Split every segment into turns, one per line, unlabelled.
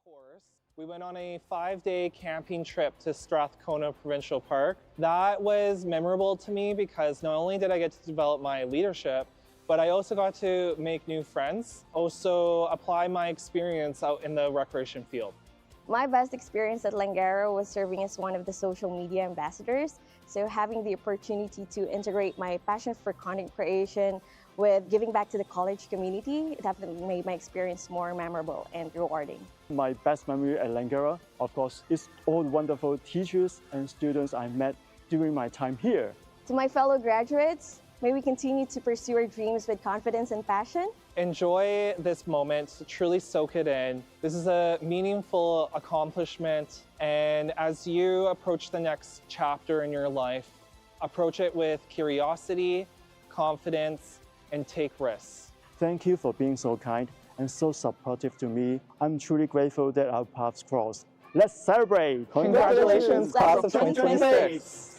course. We went on a 5-day camping trip to Strathcona Provincial Park. That was memorable to me because not only did I get to develop my leadership, but I also got to make new friends, also apply my experience out in the recreation field.
My best experience at Langara was serving as one of the social media ambassadors. So having the opportunity to integrate my passion for content creation with giving back to the college community definitely made my experience more memorable and rewarding.
My best memory at Langara, of course, is all the wonderful teachers and students I met during my time here.
To my fellow graduates, may we continue to pursue our dreams with confidence and passion.
Enjoy this moment, truly soak it in. This is a meaningful accomplishment, and as you approach the next chapter in your life, approach it with curiosity, confidence, and take risks.
Thank you for being so kind and so supportive to me. I'm truly grateful that our paths crossed. Let's celebrate!
Congratulations, class of 2026!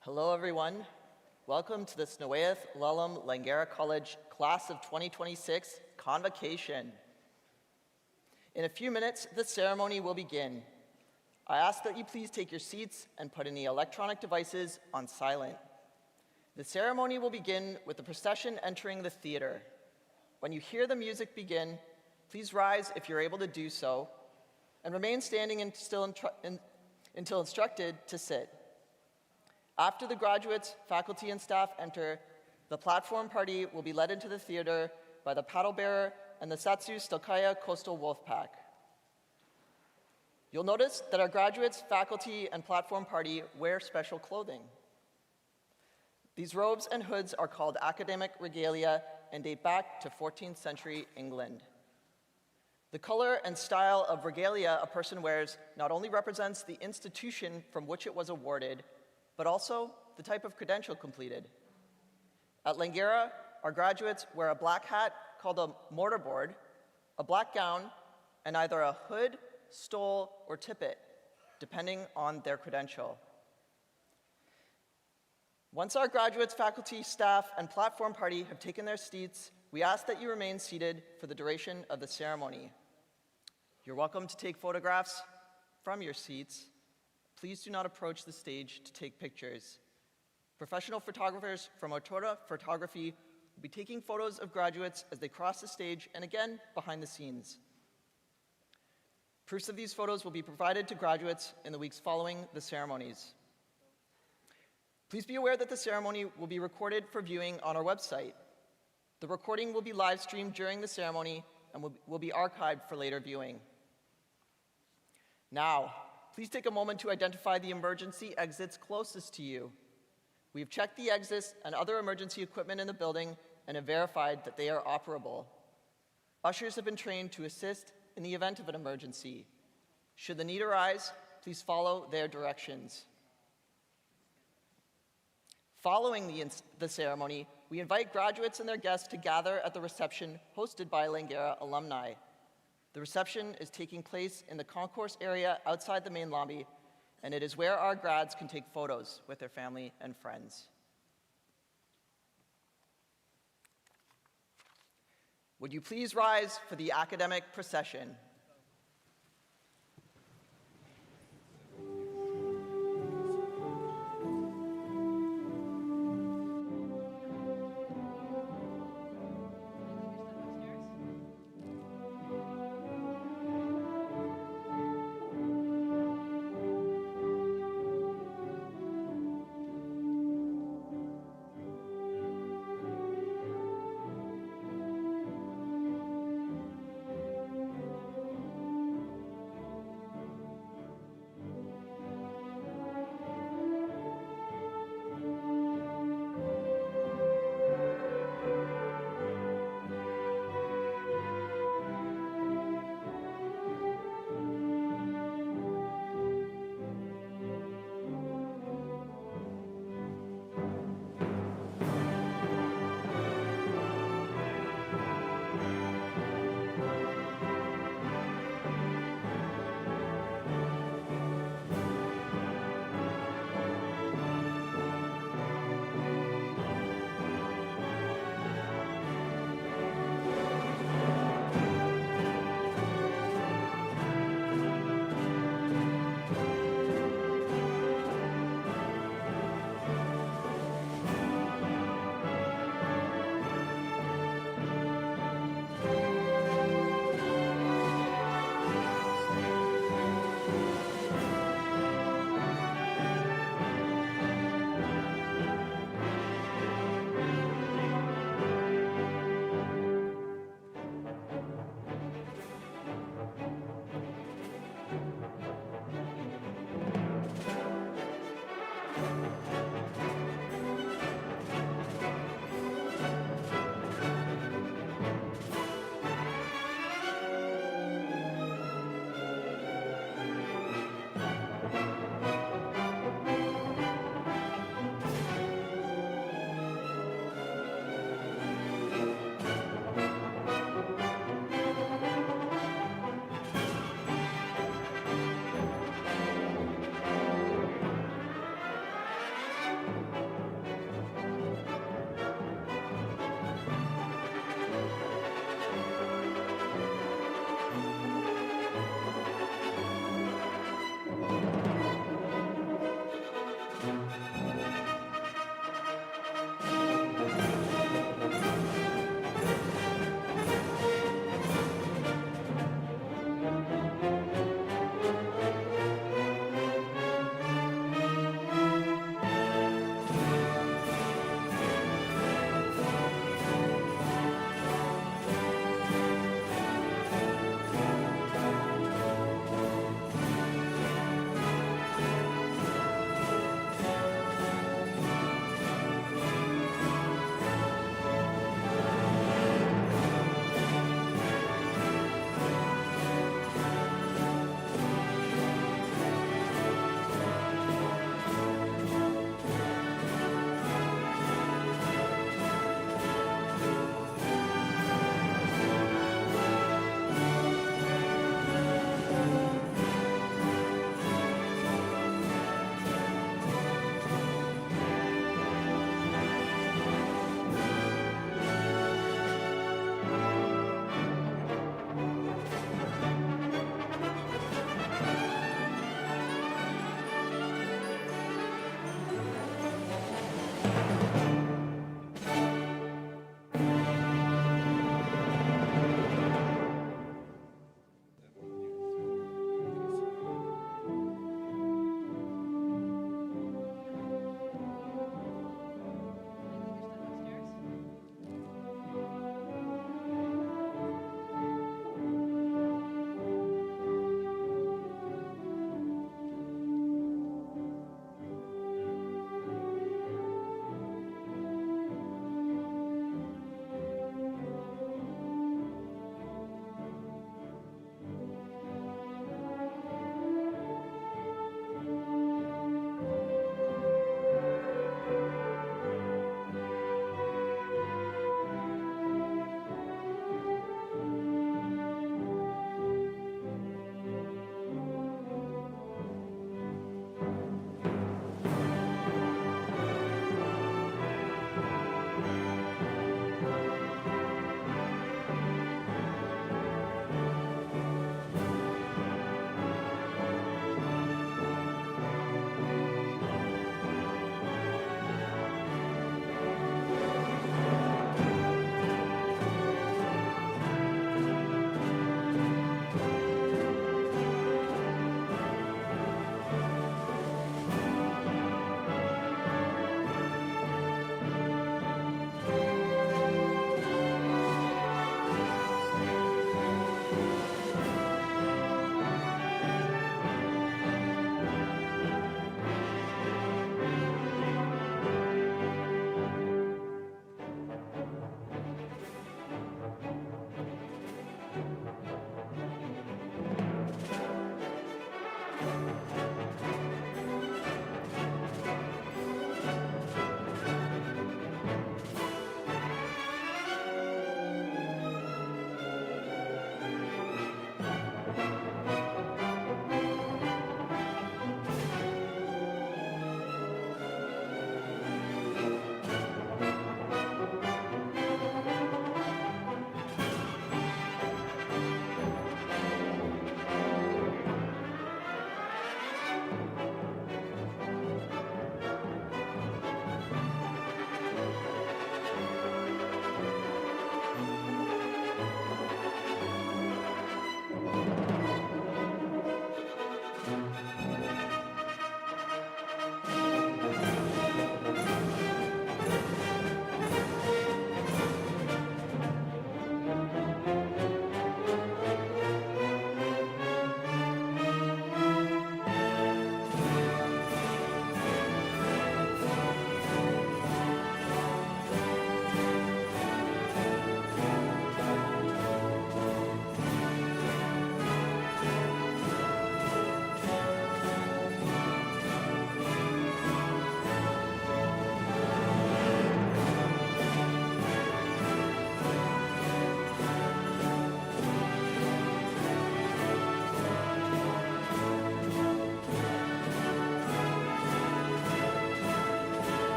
Hello everyone. Welcome to the Snowaeth Lulum Langara College Class of 2026 Convocation. In a few minutes, the ceremony will begin. I ask that you please take your seats and put any electronic devices on silent. The ceremony will begin with the procession entering the theater. When you hear the music begin, please rise if you're able to do so, and remain standing until instructed to sit. After the graduates, faculty, and staff enter, the platform party will be led into the theater by the paddle bearer and the Satsu Stokaya Coastal Wolfpack. You'll notice that our graduates, faculty, and platform party wear special clothing. These robes and hoods are called academic regalia and date back to 14th century England. The color and style of regalia a person wears not only represents the institution from which it was awarded, but also the type of credential completed. At Langara, our graduates wear a black hat called a mortarboard, a black gown, and either a hood, stole, or tippet, depending on their credential. Once our graduates, faculty, staff, and platform party have taken their seats, we ask that you remain seated for the duration of the ceremony. You're welcome to take photographs from your seats. Please do not approach the stage to take pictures. Professional photographers from Otora Photography will be taking photos of graduates as they cross the stage and again behind the scenes. Proofs of these photos will be provided to graduates in the weeks following the ceremonies. Please be aware that the ceremony will be recorded for viewing on our website. The recording will be live streamed during the ceremony and will be archived for later viewing. Now, please take a moment to identify the emergency exits closest to you. We've checked the exits and other emergency equipment in the building and have verified that they are operable. Ushers have been trained to assist in the event of an emergency. Should the need arise, please follow their directions. Following the ceremony, we invite graduates and their guests to gather at the reception hosted by Langara alumni. The reception is taking place in the concourse area outside the main lobby, and it is where our grads can take photos with their family and friends. Would you please rise for the academic procession?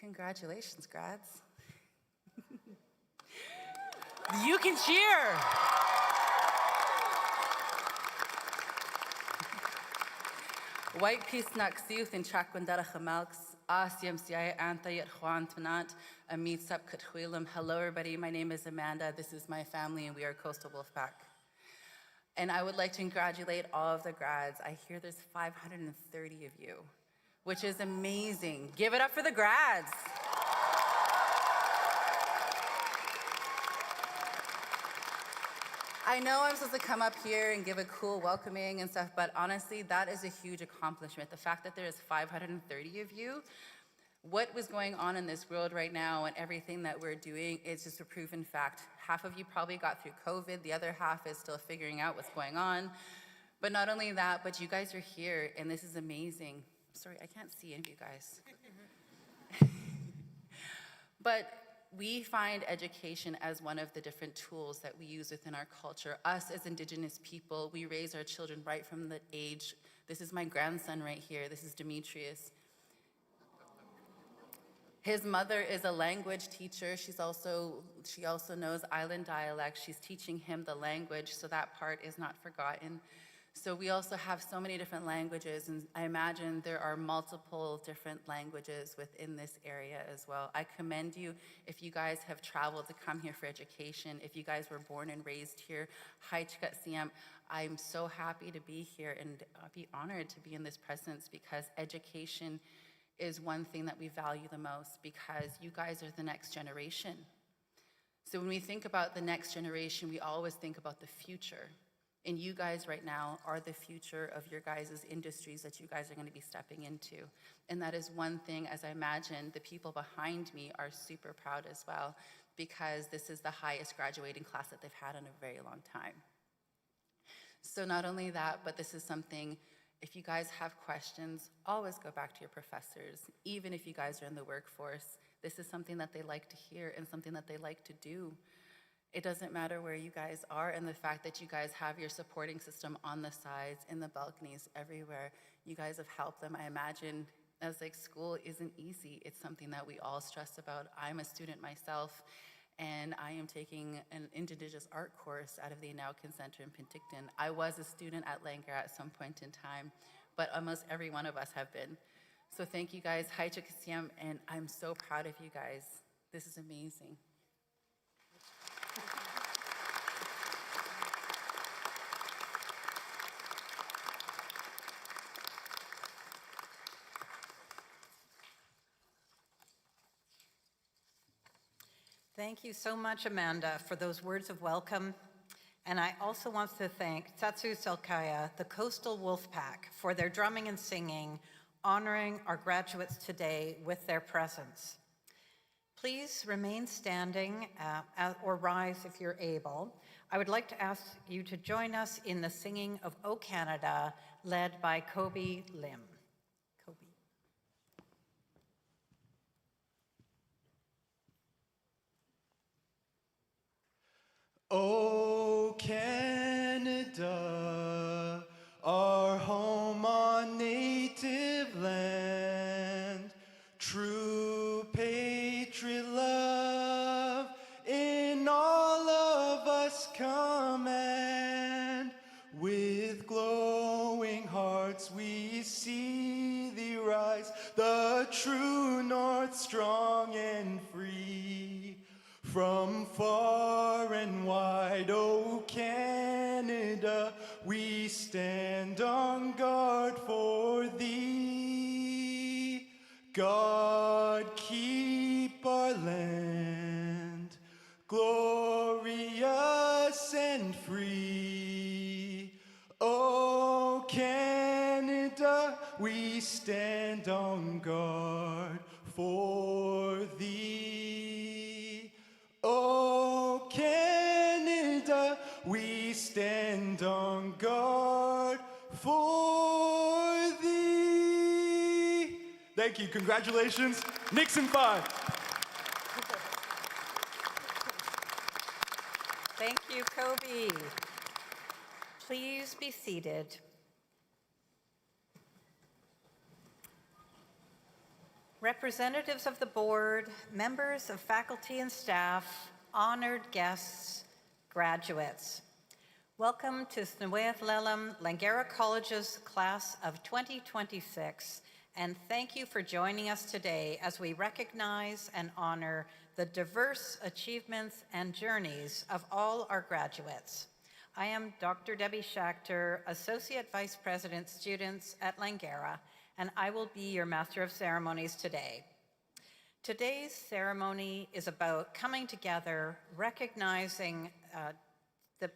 Congratulations, grads. You can cheer. White Peace Naxiuth in Chakwandara Chamalks, Asiamcia Antayat Juan Tanat, Amit Sap Kathuilam. Hello, everybody. My name is Amanda. This is my family, and we are Coastal Wolfpack. And I would like to congratulate all of the grads. I hear there's 530 of you, which is amazing. Give it up for the grads. I know I'm supposed to come up here and give a cool welcoming and stuff, but honestly, that is a huge accomplishment. The fact that there is 530 of you, what was going on in this world right now and everything that we're doing is just a proven fact. Half of you probably got through COVID, the other half is still figuring out what's going on. But not only that, but you guys are here, and this is amazing. Sorry, I can't see any of you guys. But we find education as one of the different tools that we use within our culture. Us as Indigenous people, we raise our children right from the age. This is my grandson right here. This is Demetrius. His mother is a language teacher. She also knows island dialect. She's teaching him the language, so that part is not forgotten. So we also have so many different languages, and I imagine there are multiple different languages within this area as well. I commend you if you guys have traveled to come here for education, if you guys were born and raised here. I'm so happy to be here and be honored to be in this presence, because education is one thing that we value the most, because you guys are the next generation. So when we think about the next generation, we always think about the future. And you guys right now are the future of your guys' industries that you guys are going to be stepping into. And that is one thing, as I imagine, the people behind me are super proud as well, because this is the highest graduating class that they've had in a very long time. So not only that, but this is something, if you guys have questions, always go back to your professors. Even if you guys are in the workforce, this is something that they like to hear and something that they like to do. It doesn't matter where you guys are, and the fact that you guys have your supporting system on the sides, in the balconies, everywhere. You guys have helped them. I imagine as like school isn't easy. It's something that we all stress about. I'm a student myself, and I am taking an Indigenous art course out of the Inaukin Center in Penticton. I was a student at Langara at some point in time, but almost every one of us have been. So thank you guys, Haichakasiam, and I'm so proud of you guys. This is amazing.
Thank you so much, Amanda, for those words of welcome. And I also want to thank Tatsu Selkaya, the Coastal Wolfpack, for their drumming and singing, honoring our graduates today with their presence. Please remain standing or rise if you're able. I would like to ask you to join us in the singing of O Canada, led by Kobe Lim. Kobe.
O Canada, our home on native land, true patriot love in all of us command. With glowing hearts we see thee rise, the true north, strong and free. From far and wide, O Canada, we stand on guard for thee. God, keep our land glorious and free. O Canada, we stand on guard for thee. O Canada, we stand on guard for thee. Thank you. Congratulations. Nixon 5.
Thank you, Kobe. Please be seated. representatives of the board, members of faculty and staff, honored guests, graduates. Welcome to Sneweath Lelam Langara College's class of 2026, and thank you for joining us today as we recognize and honor the diverse achievements and journeys of all our graduates. I am Dr. Debbie Schachter, Associate Vice President Students at Langara, and I will be your Master of Ceremonies today. Today's ceremony is about coming together, recognizing the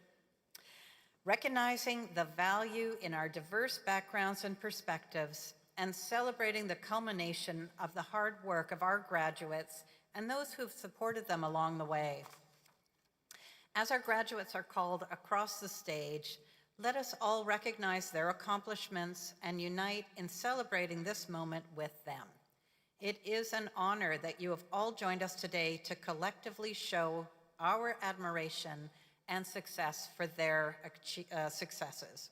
value in our diverse backgrounds and perspectives, and celebrating the culmination of the hard work of our graduates and those who've supported them along the way. As our graduates are called across the stage, let us all recognize their accomplishments and unite in celebrating this moment with them. It is an honor that you have all joined us today to collectively show our admiration and success for their successes.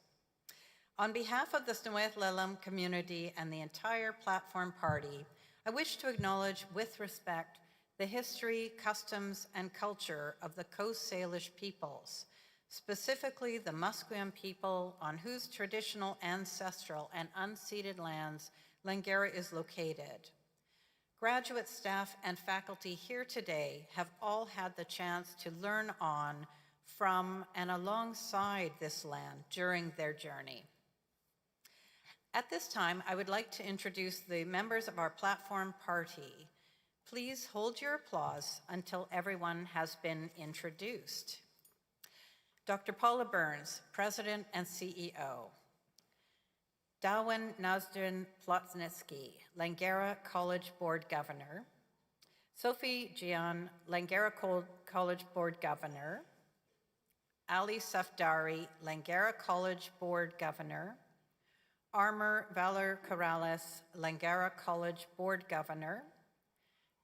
On behalf of the Sneweath Lelam community and the entire platform party, I wish to acknowledge with respect the history, customs, and culture of the Coast Salish peoples, specifically the Musqueam people on whose traditional, ancestral, and unceded lands Langara is located. Graduate staff and faculty here today have all had the chance to learn on, from, and alongside this land during their journey. At this time, I would like to introduce the members of our platform party. Please hold your applause until everyone has been introduced. Dr. Paula Burns, President and CEO. Darwin Nazdrin Plotnitsky, Langara College Board Governor. Sophie Jian, Langara College Board Governor. Ali Safdari, Langara College Board Governor. Armor Valor Corrales, Langara College Board Governor.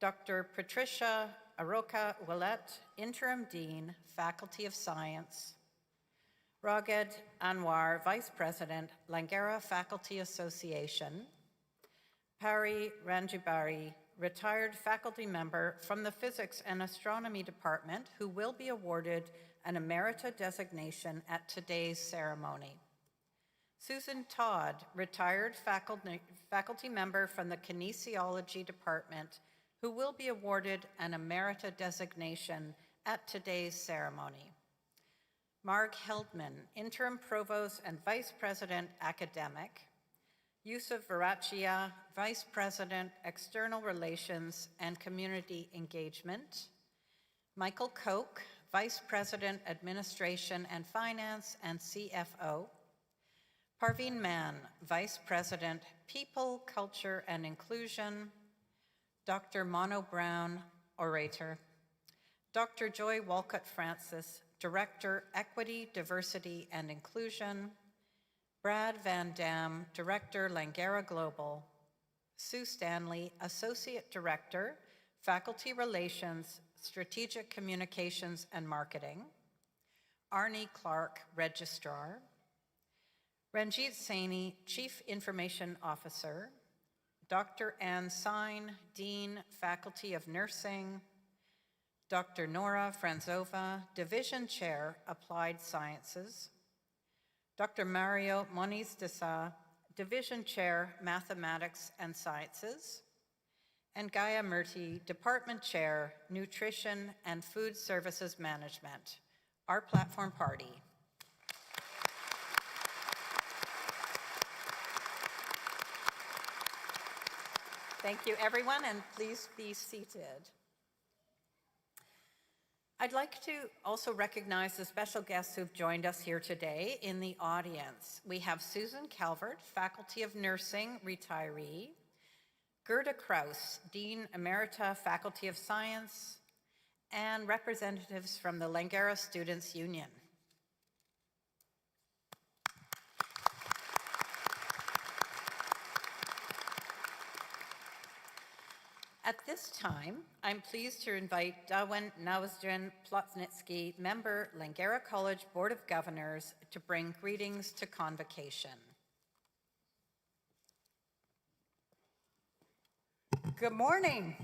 Dr. Patricia Aroka Willett, Interim Dean, Faculty of Science. Raged Anwar, Vice President, Langara Faculty Association. Pari Ranjibari, retired faculty member from the Physics and Astronomy Department, who will be awarded an Emerita designation at today's ceremony. Susan Todd, retired faculty member from the Kinesiology Department, who will be awarded an Emerita designation at today's ceremony. Marg Heldman, Interim Provost and Vice President Academic. Yusuf Varachia, Vice President, External Relations and Community Engagement. Michael Koch, Vice President, Administration and Finance and CFO. Parveen Mann, Vice President, People, Culture and Inclusion. Dr. Mono Brown, Orator. Dr. Joy Walcott Francis, Director, Equity, Diversity and Inclusion. Brad Van Dam, Director, Langara Global. Sue Stanley, Associate Director, Faculty Relations, Strategic Communications and Marketing. Arnie Clark, Registrar. Ranjit Saini, Chief Information Officer. Dr. Ann Sine, Dean, Faculty of Nursing. Dr. Nora Franzova, Division Chair, Applied Sciences. Dr. Mario Moniz de Sa, Division Chair, Mathematics and Sciences. And Gaia Murthy, Department Chair, Nutrition and Food Services Management, our platform party. Thank you, everyone, and please be seated. I'd like to also recognize the special guests who've joined us here today in the audience. We have Susan Calvert, Faculty of Nursing, retiree. Gerda Kraus, Dean Emerita, Faculty of Science, and representatives from the Langara Students' Union. At this time, I'm pleased to invite Darwin Nazdrin Plotnitsky, member, Langara College Board of Governors, to bring greetings to Convocation. Good morning.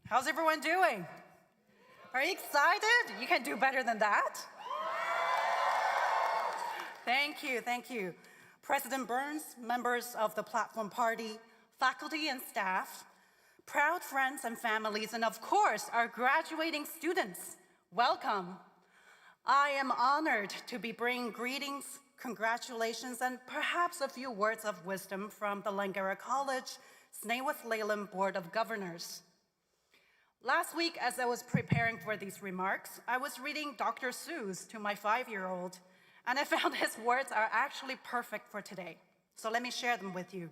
How's everyone doing? Are you excited? You can do better than that. Thank you, thank you. President Burns, members of the Platform Party, faculty and staff, proud friends and families, and of course, our graduating students, welcome. I am honored to be bringing greetings, congratulations, and perhaps a few words of wisdom from the Langara College Sneaworth-Leyland Board of Governors. Last week, as I was preparing for these remarks, I was reading Dr. Seuss to my 5-year-old, and I found his words are actually perfect for today. So let me share them with you.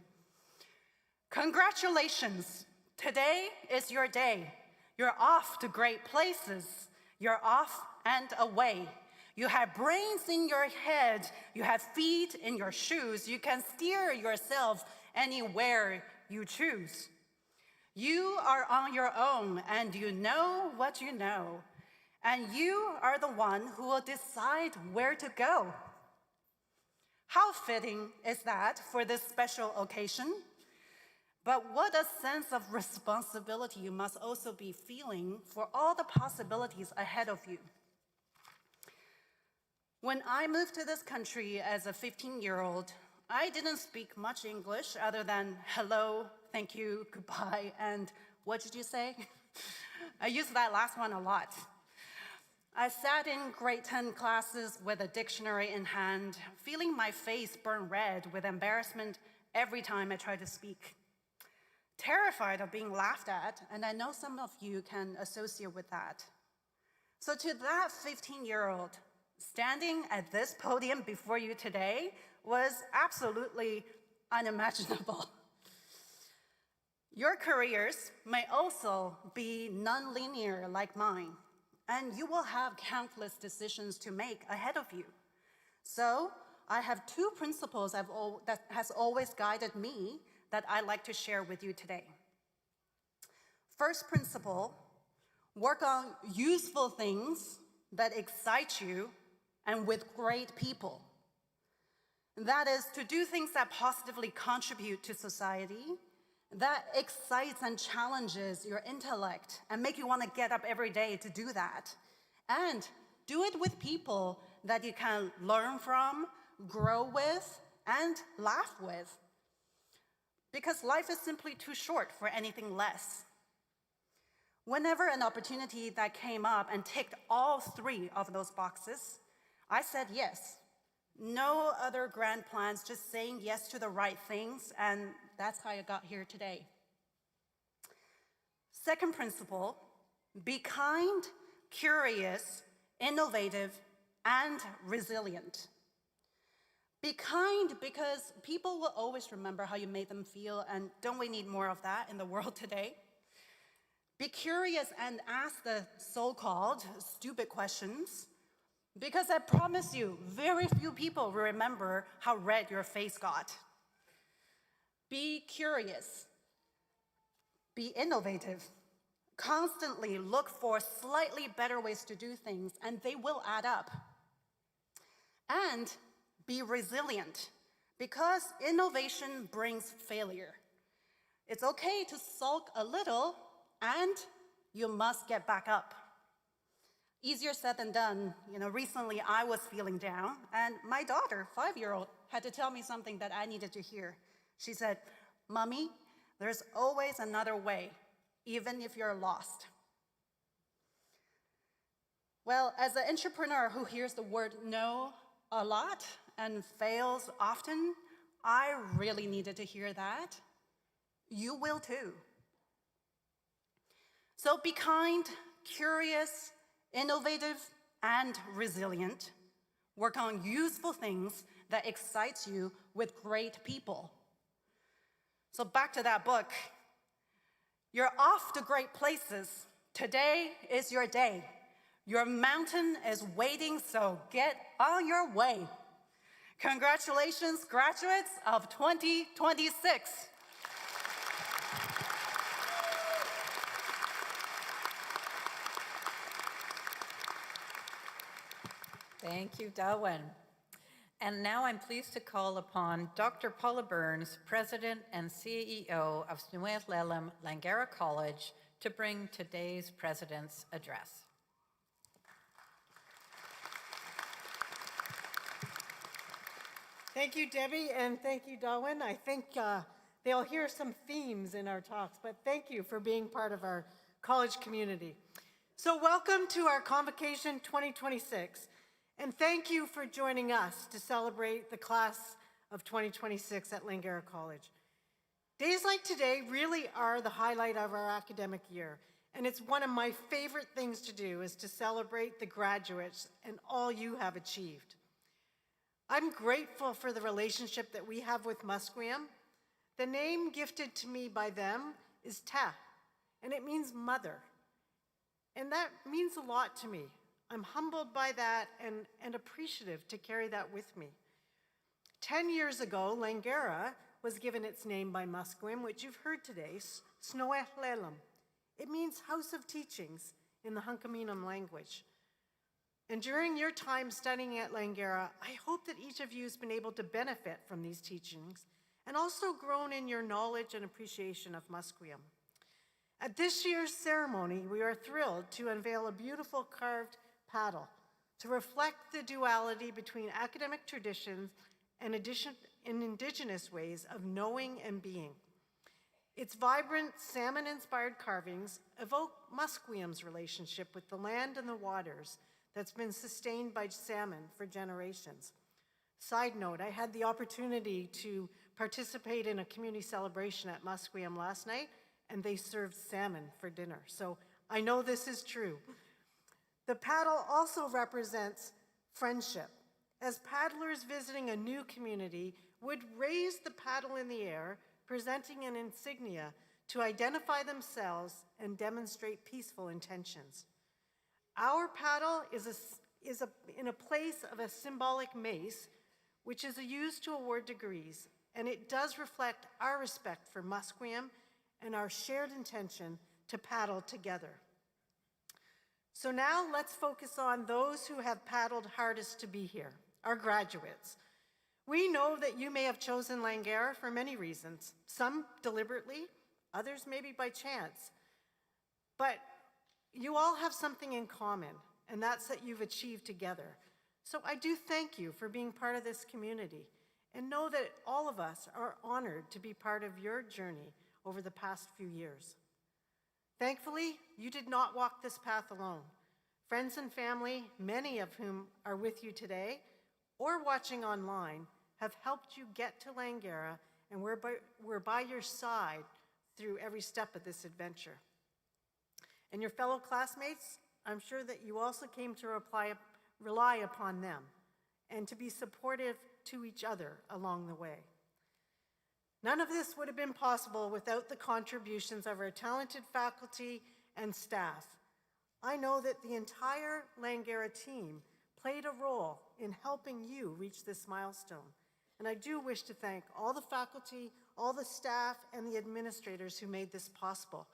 Congratulations, today is your day. You're off to great places. You're off and away. You have brains in your head. You have feet in your shoes. You can steer yourself anywhere you choose. You are on your own and you know what you know. And you are the one who will decide where to go. How fitting is that for this special occasion? But what a sense of responsibility you must also be feeling for all the possibilities ahead of you. When I moved to this country as a 15-year-old, I didn't speak much English other than hello, thank you, goodbye, and what did you say? I used that last one a lot. I sat in grade 10 classes with a dictionary in hand, feeling my face burn red with embarrassment every time I tried to speak. Terrified of being laughed at, and I know some of you can associate with that. So to that 15-year-old, standing at this podium before you today was absolutely unimaginable. Your careers may also be non-linear like mine, and you will have countless decisions to make ahead of you. So I have 2 principles that has always guided me that I'd like to share with you today. First principle, work on useful things that excite you and with great people. That is, to do things that positively contribute to society, that excites and challenges your intellect and make you want to get up every day to do that. And do it with people that you can learn from, grow with, and laugh with. Because life is simply too short for anything less. Whenever an opportunity that came up and ticked all 3 of those boxes, I said yes. No other grand plans, just saying yes to the right things, and that's how I got here today. Second principle, be kind, curious, innovative, and resilient. Be kind because people will always remember how you made them feel, and don't we need more of that in the world today? Be curious and ask the so-called stupid questions, because I promise you, very few people will remember how red your face got. Be curious. Be innovative. Constantly look for slightly better ways to do things, and they will add up. And be resilient, because innovation brings failure. It's okay to sulk a little, and you must get back up. Easier said than done. Recently I was feeling down, and my daughter, 5-year-old, had to tell me something that I needed to hear. She said, "Mommy, there's always another way, even if you're lost." Well, as an entrepreneur who hears the word no a lot and fails often, I really needed to hear that. You will too. So be kind, curious, innovative, and resilient. Work on useful things that excite you with great people. So back to that book. You're off to great places. Today is your day. Your mountain is waiting, so get on your way. Congratulations, graduates of 2026.
Thank you, Darwin.
And now I'm pleased to call upon Dr. Paula Burns, President and CEO of Snueth Lelam Langara College, to bring today's President's Address.
Thank you, Debbie, and thank you, Darwin. I think they'll hear some themes in our talks, but thank you for being part of our college community. So welcome to our Convocation 2026, and thank you for joining us to celebrate the class of 2026 at Langara College. Days like today really are the highlight of our academic year, and it's one of my favorite things to do is to celebrate the graduates and all you have achieved. I'm grateful for the relationship that we have with Musqueam. The name gifted to me by them is Ta, and it means mother. And that means a lot to me. I'm humbled by that and appreciative to carry that with me. 10 years ago, Langara was given its name by Musqueam, which you've heard today, Snueth Lelam. It means house of teachings in the Hunkaminam language. And during your time studying at Langara, I hope that each of you has been able to benefit from these teachings and also grown in your knowledge and appreciation of Musqueam. At this year's ceremony, we are thrilled to unveil a beautiful carved paddle to reflect the duality between academic traditions and indigenous ways of knowing and being. Its vibrant salmon-inspired carvings evoke Musqueam's relationship with the land and the waters that's been sustained by salmon for generations. Side note, I had the opportunity to participate in a community celebration at Musqueam last night, and they served salmon for dinner. So I know this is true. The paddle also represents friendship, as paddlers visiting a new community would raise the paddle in the air, presenting an insignia to identify themselves and demonstrate peaceful intentions. Our paddle is in a place of a symbolic mace, which is used to award degrees, and it does reflect our respect for Musqueam and our shared intention to paddle together. So now let's focus on those who have paddled hardest to be here, our graduates. We know that you may have chosen Langara for many reasons, some deliberately, others maybe by chance, but you all have something in common, and that's that you've achieved together. So I do thank you for being part of this community, and know that all of us are honored to be part of your journey over the past few years. Thankfully, you did not walk this path alone. Friends and family, many of whom are with you today or watching online, have helped you get to Langara, and we're by your side through every step of this adventure. And your fellow classmates, I'm sure that you also came to rely upon them and to be supportive to each other along the way. None of this would have been possible without the contributions of our talented faculty and staff. I know that the entire Langara team played a role in helping you reach this milestone. And I do wish to thank all the faculty, all the staff, and the administrators who made this possible.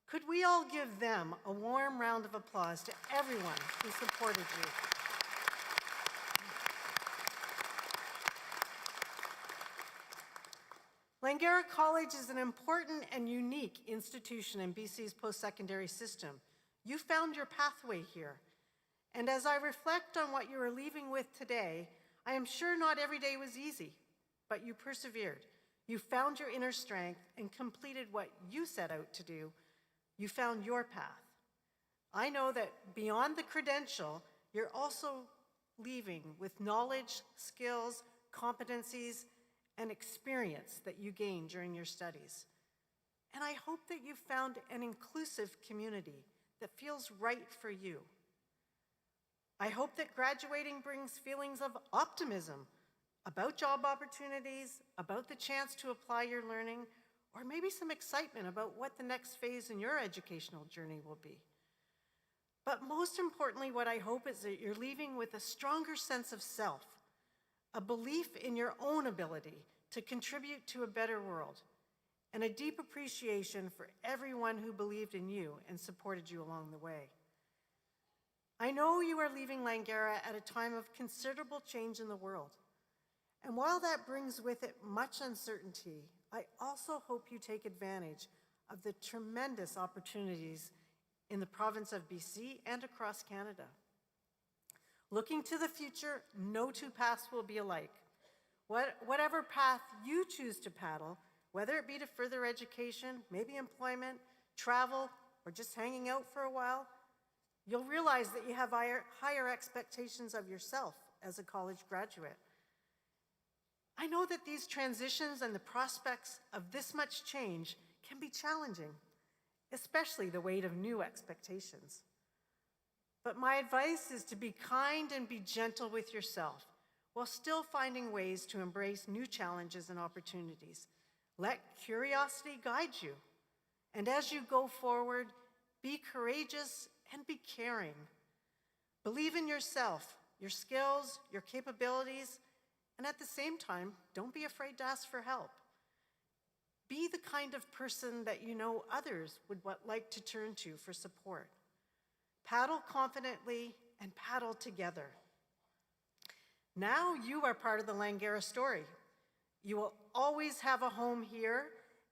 Could we all give them a warm round of applause to everyone who supported you? Langara College is an important and unique institution in BC's post-secondary system. You found your pathway here. And as I reflect on what you are leaving with today, I am sure not every day was easy, but you persevered. You found your inner strength and completed what you set out to do. You found your path. I know that beyond the credential, you're also leaving with knowledge, skills, competencies, and experience that you gained during your studies. And I hope that you found an inclusive community that feels right for you. I hope that graduating brings feelings of optimism about job opportunities, about the chance to apply your learning, or maybe some excitement about what the next phase in your educational journey will be. But most importantly, what I hope is that you're leaving with a stronger sense of self, a belief in your own ability to contribute to a better world, and a deep appreciation for everyone who believed in you and supported you along the way. I know you are leaving Langara at a time of considerable change in the world. And while that brings with it much uncertainty, I also hope you take advantage of the tremendous opportunities in the province of BC and across Canada. Looking to the future, no two paths will be alike. Whatever path you choose to paddle, whether it be to further education, maybe employment, travel, or just hanging out for a while, you'll realize that you have higher expectations of yourself as a college graduate. I know that these transitions and the prospects of this much change can be challenging, especially the weight of new expectations. But my advice is to be kind and be gentle with yourself while still finding ways to embrace new challenges and opportunities. Let curiosity guide you. And as you go forward, be courageous and be caring. Believe in yourself, your skills, your capabilities, and at the same time, don't be afraid to ask for help. Be the kind of person that you know others would like to turn to for support. Paddle confidently and paddle together. Now you are part of the Langara story. You will always have a home here,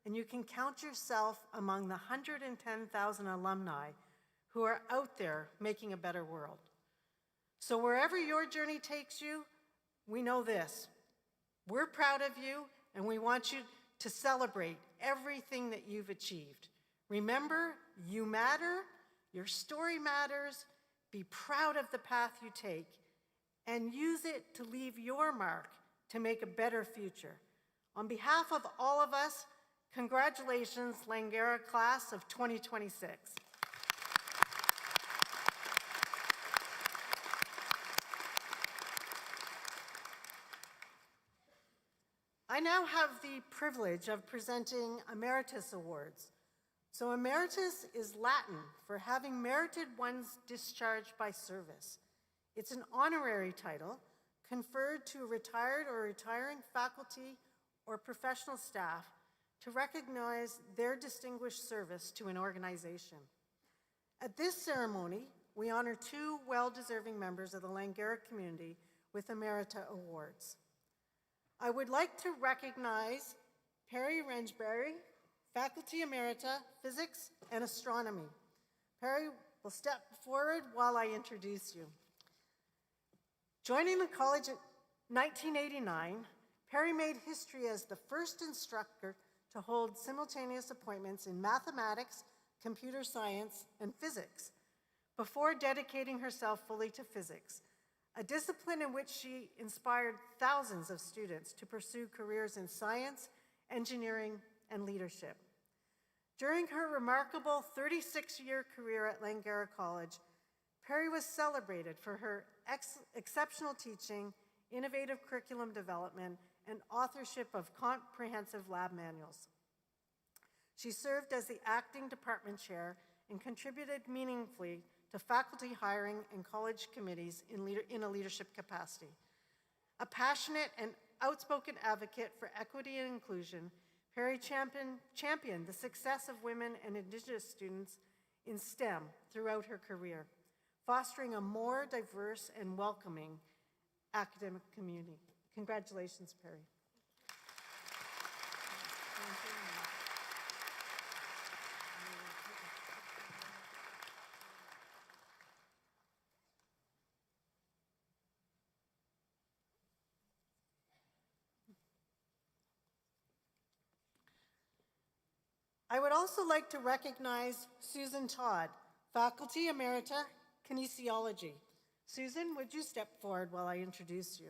and you can count yourself among the 110,000 alumni who are out there making a better world. So wherever your journey takes you, we know this. We're proud of you, and we want you to celebrate everything that you've achieved. Remember, you matter, your story matters, be proud of the path you take, and use it to leave your mark to make a better future. On behalf of all of us, congratulations, Langara class of 2026. I now have the privilege of presenting Emeritus Awards. So Emeritus is Latin for having merited one's discharge by service. It's an honorary title conferred to a retired or retiring faculty or professional staff to recognize their distinguished service to an organization. At this ceremony, we honor two well-deserving members of the Langara community with Emerita Awards. I would like to recognize Perry Rensberry, Faculty Emerita, Physics and Astronomy. Perry will step forward while I introduce you. Joining the college in 1989, Perry made history as the first instructor to hold simultaneous appointments in mathematics, computer science, and physics, before dedicating herself fully to physics, a discipline in which she inspired thousands of students to pursue careers in science, engineering, and leadership. During her remarkable 36-year career at Langara College, Perry was celebrated for her exceptional teaching, innovative curriculum development, and authorship of comprehensive lab manuals. She served as the acting department chair and contributed meaningfully to faculty hiring and college committees in a leadership capacity. A passionate and outspoken advocate for equity and inclusion, Perry championed the success of women and Indigenous students in STEM throughout her career, fostering a more diverse and welcoming academic community. Congratulations, Perry. I would also like to recognize Susan Todd, Faculty Emerita, Kinesiology. Susan, would you step forward while I introduce you?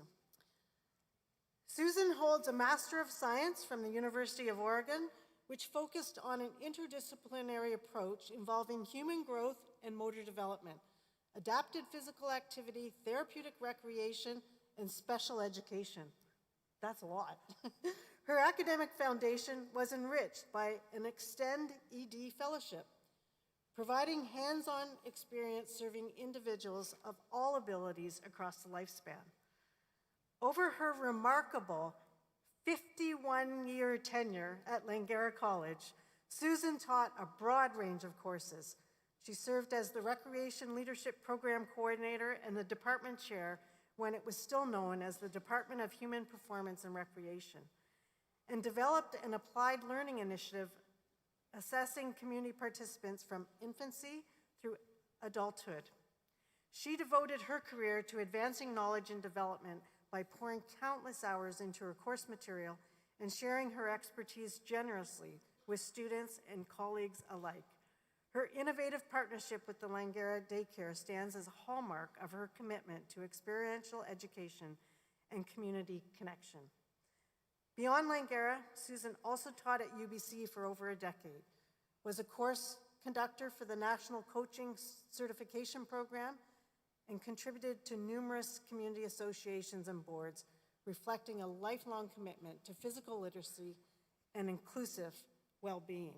Susan holds a Master of Science from the University of Oregon, which focused on an interdisciplinary approach involving human growth and motor development, adapted physical activity, therapeutic recreation, and special education. That's a lot. Her academic foundation was enriched by an Extend ED fellowship, providing hands-on experience serving individuals of all abilities across the lifespan. Over her remarkable 51-year tenure at Langara College, Susan taught a broad range of courses. She served as the Recreation Leadership Program Coordinator and the Department Chair when it was still known as the Department of Human Performance and Recreation, and developed an applied learning initiative assessing community participants from infancy through adulthood. She devoted her career to advancing knowledge and development by pouring countless hours into her course material and sharing her expertise generously with students and colleagues alike. Her innovative partnership with the Langara Daycare stands as a hallmark of her commitment to experiential education and community connection. Beyond Langara, Susan also taught at UBC for over a decade, was a course conductor for the National Coaching Certification Program, and contributed to numerous community associations and boards, reflecting a lifelong commitment to physical literacy and inclusive well-being.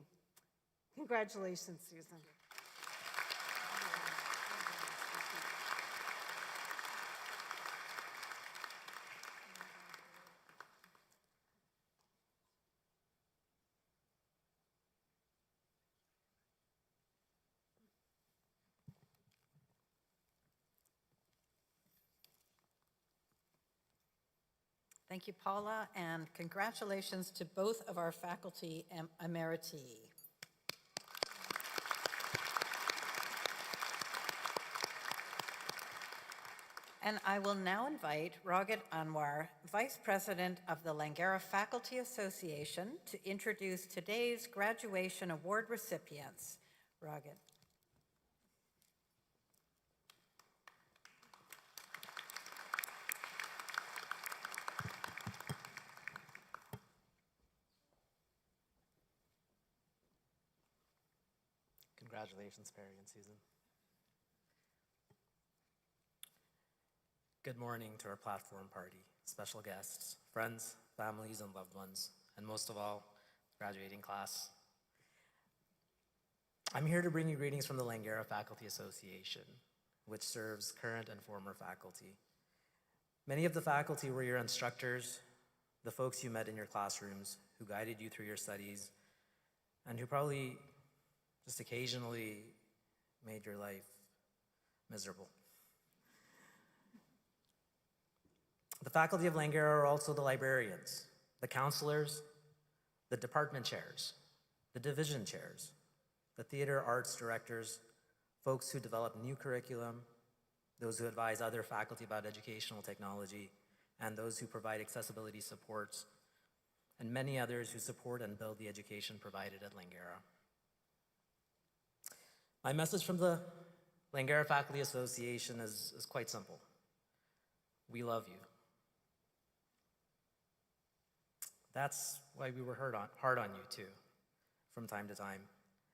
Congratulations, Susan.
Thank you, Paula, and congratulations to both of our faculty emeriti. And I will now invite Ragit Anwar, Vice President of the Langara Faculty Association, to introduce today's graduation award recipients. Ragit.
Congratulations, Perry and Susan. Good morning to our platform party, special guests, friends, families, and loved ones, and most of all, graduating class. I'm here to bring you greetings from the Langara Faculty Association, which serves current and former faculty. Many of the faculty were your instructors, the folks you met in your classrooms, who guided you through your studies, and who probably just occasionally made your life miserable. The faculty of Langara are also the librarians, the counselors, the department chairs, the division chairs, the theater arts directors, folks who develop new curriculum, those who advise other faculty about educational technology, and those who provide accessibility supports, and many others who support and build the education provided at Langara. My message from the Langara Faculty Association is quite simple. We love you. That's why we were hard on you too, from time to time.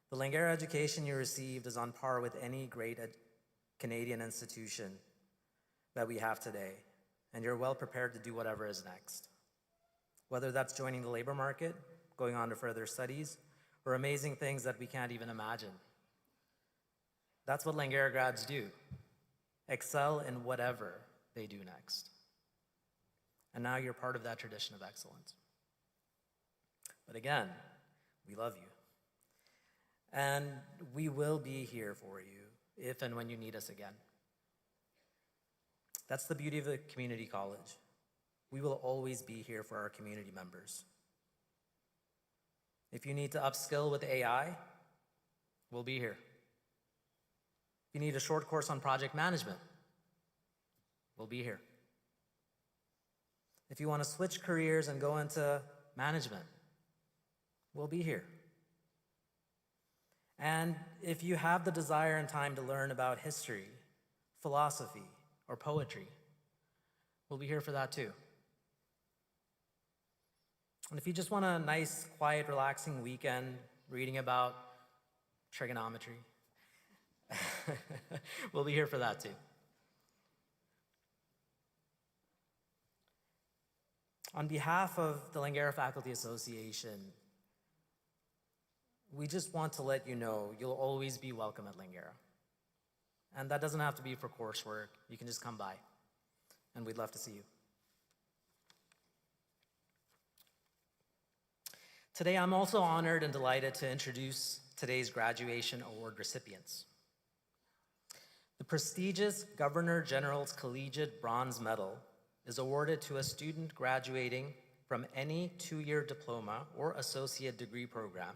The Langara education you received is on par with any great Canadian institution that we have today, and you're well prepared to do whatever is next. Whether that's joining the labor market, going on to further studies, or amazing things that we can't even imagine. That's what Langara grads do, excel in whatever they do next. And now you're part of that tradition of excellence. But again, we love you. And we will be here for you if and when you need us again. That's the beauty of the community college. We will always be here for our community members. If you need to upskill with AI, we'll be here. If you need a short course on project management, we'll be here. If you want to switch careers and go into management, we'll be here. And if you have the desire and time to learn about history, philosophy, or poetry, we'll be here for that too. And if you just want a nice, quiet, relaxing weekend reading about trigonometry, we'll be here for that too. On behalf of the Langara Faculty Association, we just want to let you know you'll always be welcome at Langara. And that doesn't have to be for coursework. You can just come by, and we'd love to see you. Today, I'm also honored and delighted to introduce today's graduation award recipients. The prestigious Governor General's Collegiate Bronze Medal is awarded to a student graduating from any two-year diploma or associate degree program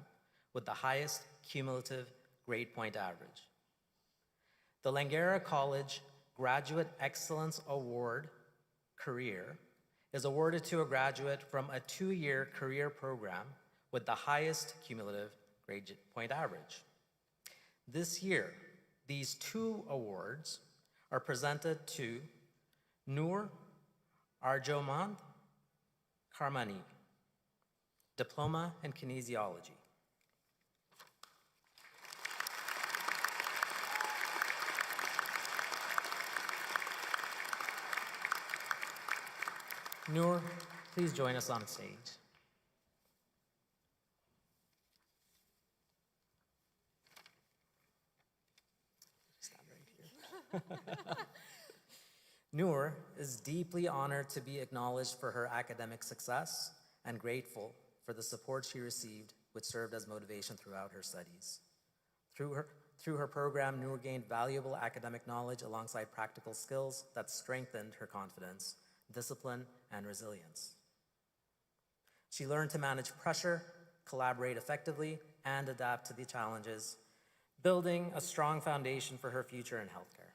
with the highest cumulative grade point average. The Langara College Graduate Excellence Award Career is awarded to a graduate from a two-year career program with the highest cumulative grade point average. This year, these two awards are presented to Noor Arjomand Karmani, Diploma in Kinesiology. Noor, please join us on stage. Stand right here. Noor is deeply honored to be acknowledged for her academic success and grateful for the support she received, which served as motivation throughout her studies. Through her program, Noor gained valuable academic knowledge alongside practical skills that strengthened her confidence, discipline, and resilience. She learned to manage pressure, collaborate effectively, and adapt to the challenges, building a strong foundation for her future in healthcare.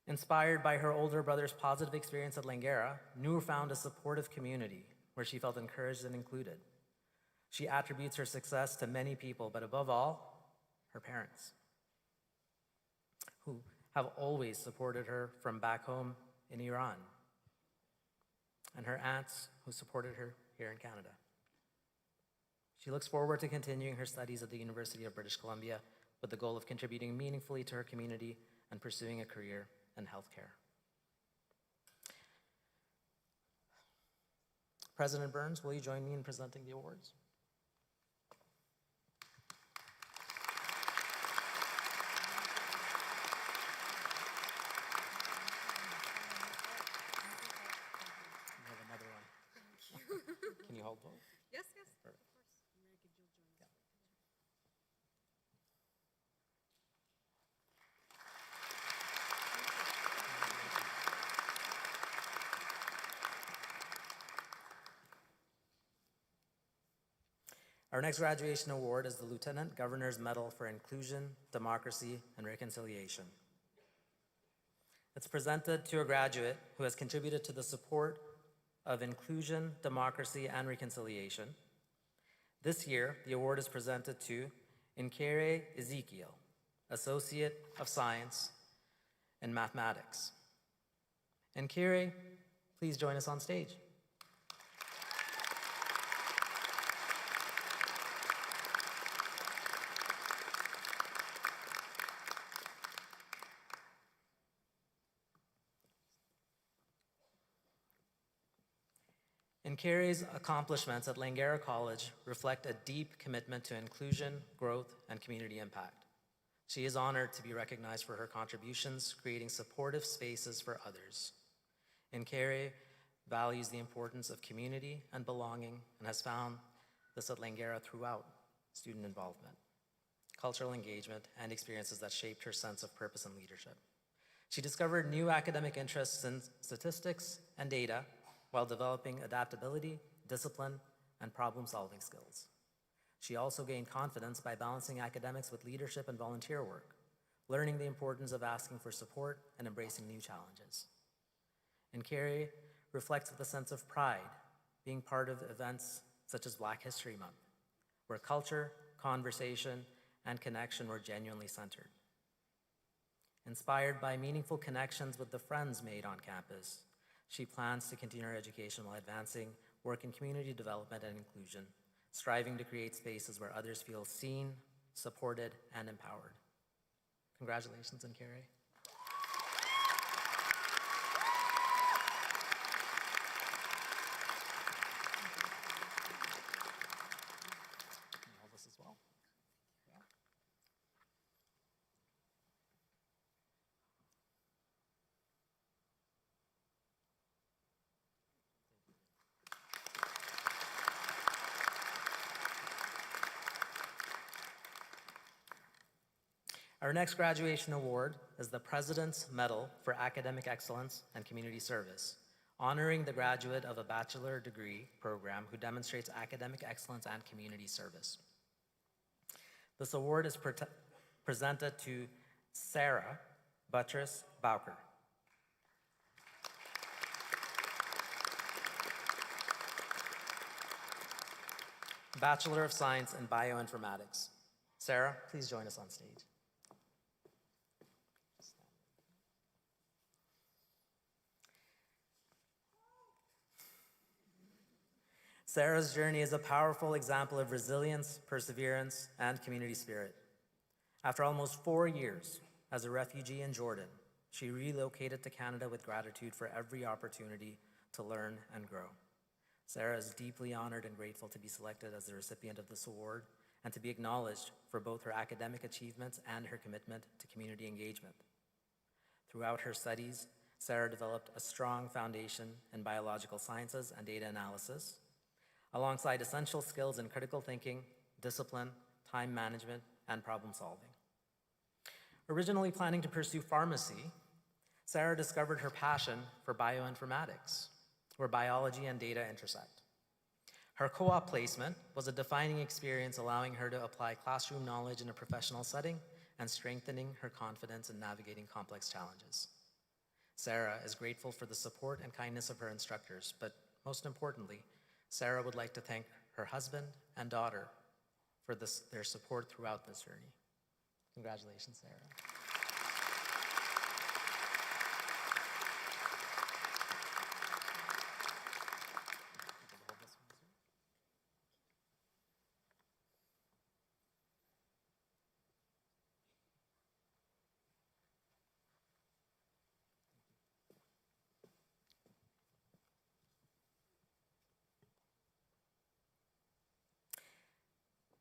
Inspired by her older brother's positive experience at Langara, Noor found a supportive community where she felt encouraged and included. She attributes her success to many people, but above all, her parents, who have always supported her from back home in Iran, and her aunts who supported her here in Canada. She looks forward to continuing her studies at the University of British Columbia with the goal of contributing meaningfully to her community and pursuing a career in healthcare. President Burns, will you join me in presenting the awards? You have another one. Thank you. Can you hold both?
Yes, yes.
Perfect. Our next graduation award is the Lieutenant Governor's Medal for Inclusion, Democracy, and Reconciliation. It's presented to a graduate who has contributed to the support of inclusion, democracy, and reconciliation. This year, the award is presented to Nkere Ezekiel, Associate of Science in Mathematics. Nkere, please join us on stage. Nkere's accomplishments at Langara College reflect a deep commitment to inclusion, growth, and community impact. She is honored to be recognized for her contributions, creating supportive spaces for others. Nkere values the importance of community and belonging and has found this at Langara throughout student involvement, cultural engagement, and experiences that shaped her sense of purpose and leadership. She discovered new academic interests in statistics and data while developing adaptability, discipline, and problem-solving skills. She also gained confidence by balancing academics with leadership and volunteer work, learning the importance of asking for support and embracing new challenges. Nkere reflects with a sense of pride, being part of events such as Black History Month, where culture, conversation, and connection were genuinely centered. Inspired by meaningful connections with the friends made on campus, she plans to continue her education while advancing work in community development and inclusion, striving to create spaces where others feel seen, supported, and empowered. Congratulations, Nkere. Can you hold this as well? Yeah. Our next graduation award is the President's Medal for Academic Excellence and Community Service, honoring the graduate of a bachelor degree program who demonstrates academic excellence and community service. This award is presented to Sarah Buttress Bowker. Bachelor of Science in Bioinformatics. Sarah, please join us on stage. Sarah's journey is a powerful example of resilience, perseverance, and community spirit. After almost 4 years as a refugee in Jordan, she relocated to Canada with gratitude for every opportunity to learn and grow. Sarah is deeply honored and grateful to be selected as the recipient of this award and to be acknowledged for both her academic achievements and her commitment to community engagement. Throughout her studies, Sarah developed a strong foundation in biological sciences and data analysis, alongside essential skills in critical thinking, discipline, time management, and problem solving. Originally planning to pursue pharmacy, Sarah discovered her passion for bioinformatics, where biology and data intersect. Her co-op placement was a defining experience, allowing her to apply classroom knowledge in a professional setting and strengthening her confidence in navigating complex challenges. Sarah is grateful for the support and kindness of her instructors, but most importantly, Sarah would like to thank her husband and daughter for their support throughout this journey. Congratulations, Sarah.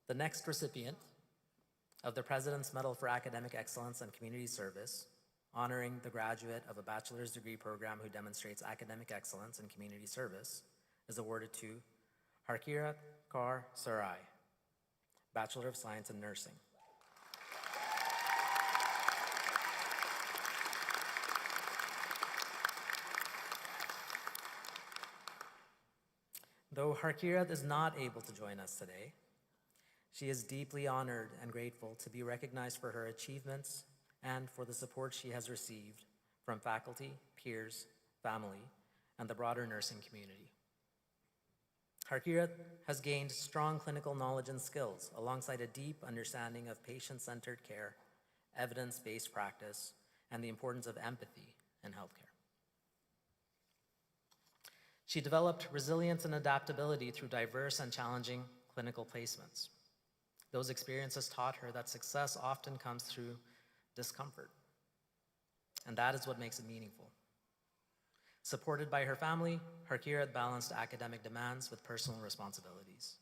The next recipient of the President's Medal for Academic Excellence and Community Service, honoring the graduate of a bachelor's degree program who demonstrates academic excellence and community service, is awarded to Harkirat Kaur Sarai, Bachelor of Science in Nursing. Though Harkirat is not able to join us today, she is deeply honored and grateful to be recognized for her achievements and for the support she has received from faculty, peers, family, and the broader nursing community. Harkirat has gained strong clinical knowledge and skills alongside a deep understanding of patient-centered care, evidence-based practice, and the importance of empathy in healthcare. She developed resilience and adaptability through diverse and challenging clinical placements. Those experiences taught her that success often comes through discomfort, and that is what makes it meaningful. Supported by her family, Harkirat balanced academic demands with personal responsibilities.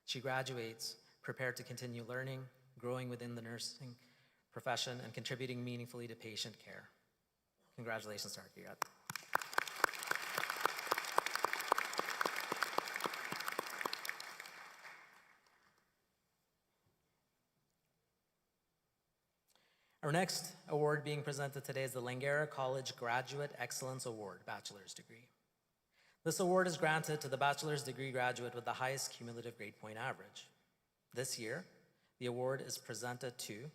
She graduates prepared to continue learning, growing within the nursing profession, and contributing meaningfully to patient care. Congratulations to Harkirat. Our next award being presented today is the Langara College Graduate Excellence Award, bachelor's degree. This award is granted to the bachelor's degree graduate with the highest cumulative grade point average. This year, the award is presented to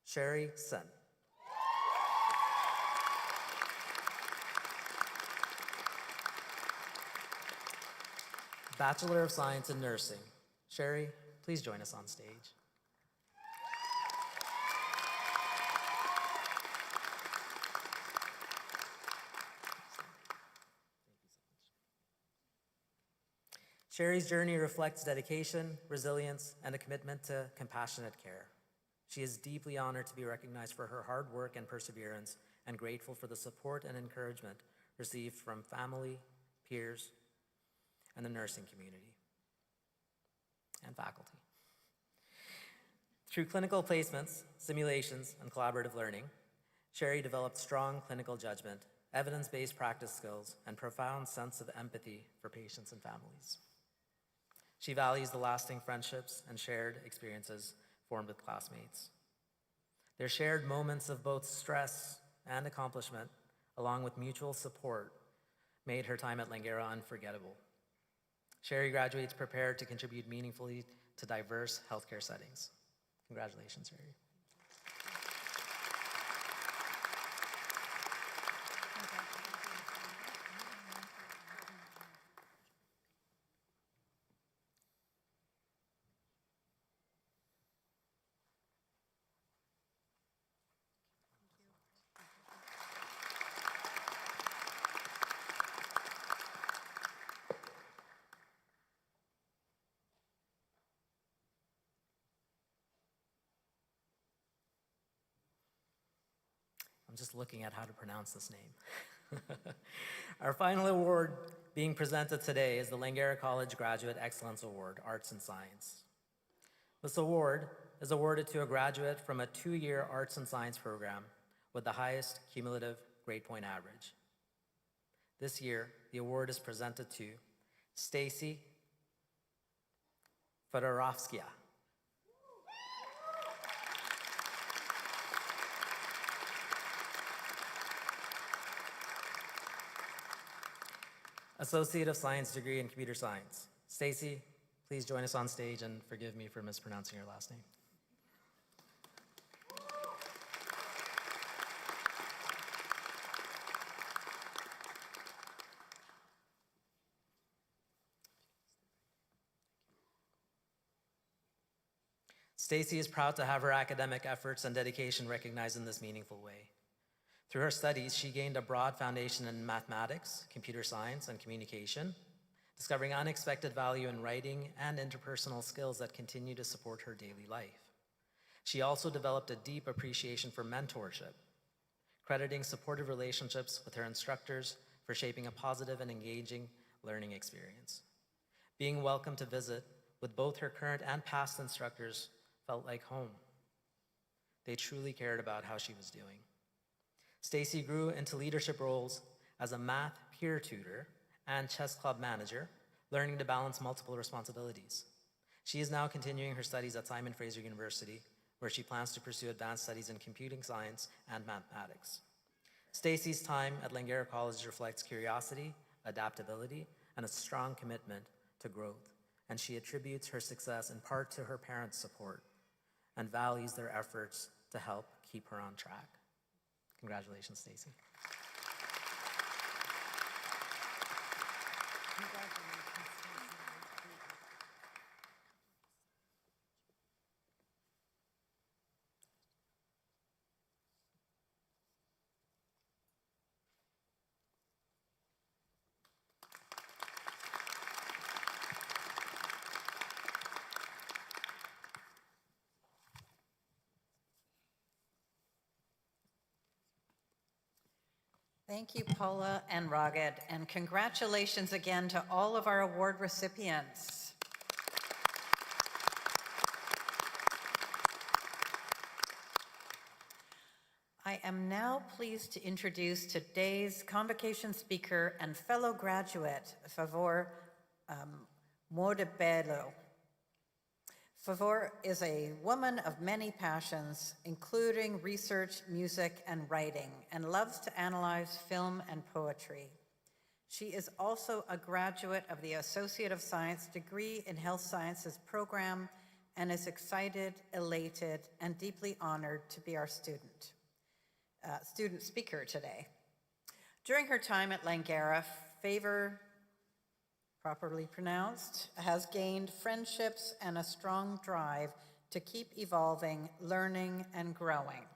Sherry Sen. Bachelor of Science in Nursing. Sherry, please join us on stage. Sherry's journey reflects dedication, resilience, and a commitment to compassionate care. She is deeply honored to be recognized for her hard work and perseverance, and grateful for the support and encouragement received from family, peers, and the nursing community, and faculty. Through clinical placements, simulations, and collaborative learning, Sherry developed strong clinical judgment, evidence-based practice skills, and profound sense of empathy for patients and families. She values the lasting friendships and shared experiences formed with classmates. Their shared moments of both stress and accomplishment, along with mutual support, made her time at Langara unforgettable. Sherry graduates prepared to contribute meaningfully to diverse healthcare settings. Congratulations, Sherry. I'm just looking at how to pronounce this name. Our final award being presented today is the Langara College Graduate Excellence Award, Arts and Science. This award is awarded to a graduate from a 2-year arts and science program with the highest cumulative grade point average. This year, the award is presented to Stacy Fedorovskia. Associate of Science degree in Computer Science. Stacy, please join us on stage and forgive me for mispronouncing your last name. Stacy is proud to have her academic efforts and dedication recognized in this meaningful way. Through her studies, she gained a broad foundation in mathematics, computer science, and communication, discovering unexpected value in writing and interpersonal skills that continue to support her daily life. She also developed a deep appreciation for mentorship, crediting supportive relationships with her instructors for shaping a positive and engaging learning experience. Being welcome to visit with both her current and past instructors felt like home. They truly cared about how she was doing. Stacy grew into leadership roles as a math peer tutor and chess club manager, learning to balance multiple responsibilities. She is now continuing her studies at Simon Fraser University, where she plans to pursue advanced studies in computing science and mathematics. Stacy's time at Langara College reflects curiosity, adaptability, and a strong commitment to growth, and she attributes her success in part to her parents' support and values their efforts to help keep her on track. Congratulations, Stacy.
Thank you, Paula and Raged, and congratulations again to all of our award recipients. I am now pleased to introduce today's convocation speaker and fellow graduate, Favor Montebello. Favor is a woman of many passions, including research, music, and writing, and loves to analyze film and poetry. She is also a graduate of the Associate of Science degree in Health Sciences program and is excited, elated, and deeply honored to be our student speaker today. During her time at Langara, Favor, properly pronounced, has gained friendships and a strong drive to keep evolving, learning, and growing.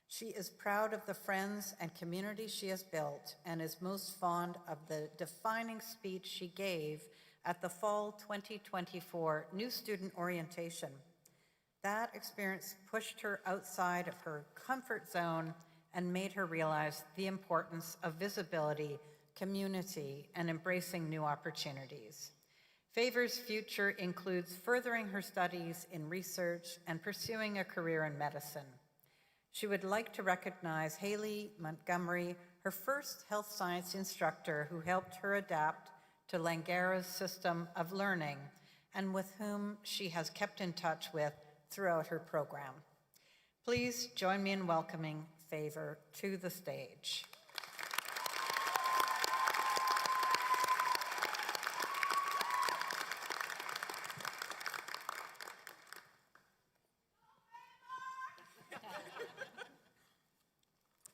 She is proud of the friends and community she has built and is most fond of the defining speech she gave at the Fall 2024 New Student Orientation. That experience pushed her outside of her comfort zone and made her realize the importance of visibility, community, and embracing new opportunities. Favor's future includes furthering her studies in research and pursuing a career in medicine. She would like to recognize Haley Montgomery, her first health science instructor who helped her adapt to Langara's system of learning and with whom she has kept in touch with throughout her program. Please join me in welcoming Favor to the stage.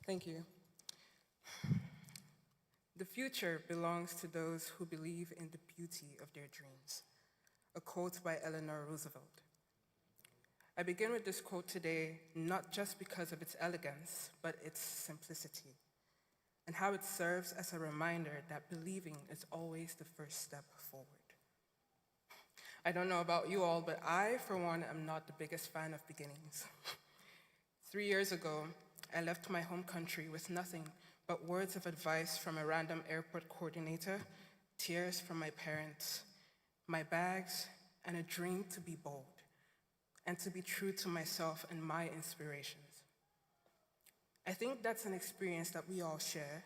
Thank you. The future belongs to those who believe in the beauty of their dreams, a quote by Eleanor Roosevelt. I begin with this quote today not just because of its elegance, but its simplicity, and how it serves as a reminder that believing is always the first step forward. I don't know about you all, but I, for one, am not the biggest fan of beginnings. 3 years ago, I left my home country with nothing but words of advice from a random airport coordinator, tears from my parents, my bags, and a dream to be bold and to be true to myself and my inspirations. I think that's an experience that we all share,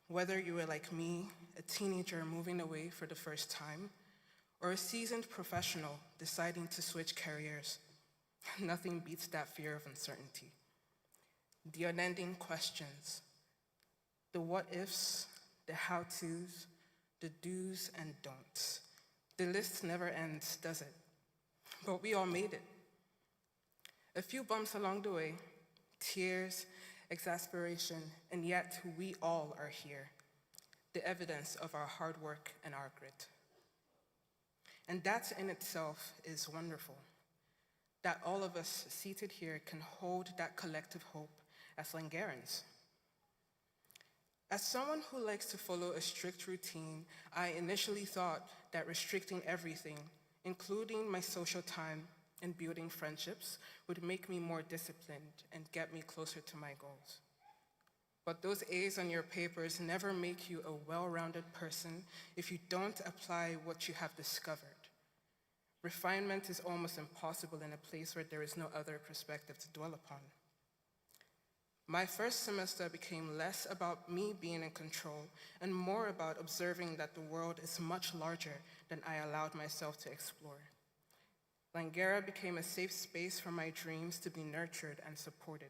whether you were like me, a teenager moving away for the first time, or a seasoned professional deciding to switch careers. Nothing beats that fear of uncertainty. The unending questions, the what-ifs, the how-tos, the do's and don'ts. The list never ends, does it? But we all made it. A few bumps along the way, tears, exasperation, and yet we all are here, the evidence of our hard work and our grit. And that in itself is wonderful, that all of us seated here can hold that collective hope as Langarans. As someone who likes to follow a strict routine, I initially thought that restricting everything, including my social time and building friendships, would make me more disciplined and get me closer to my goals. But those A's on your papers never make you a well-rounded person if you don't apply what you have discovered. Refinement is almost impossible in a place where there is no other perspective to dwell upon. My first semester became less about me being in control and more about observing that the world is much larger than I allowed myself to explore. Langara became a safe space for my dreams to be nurtured and supported.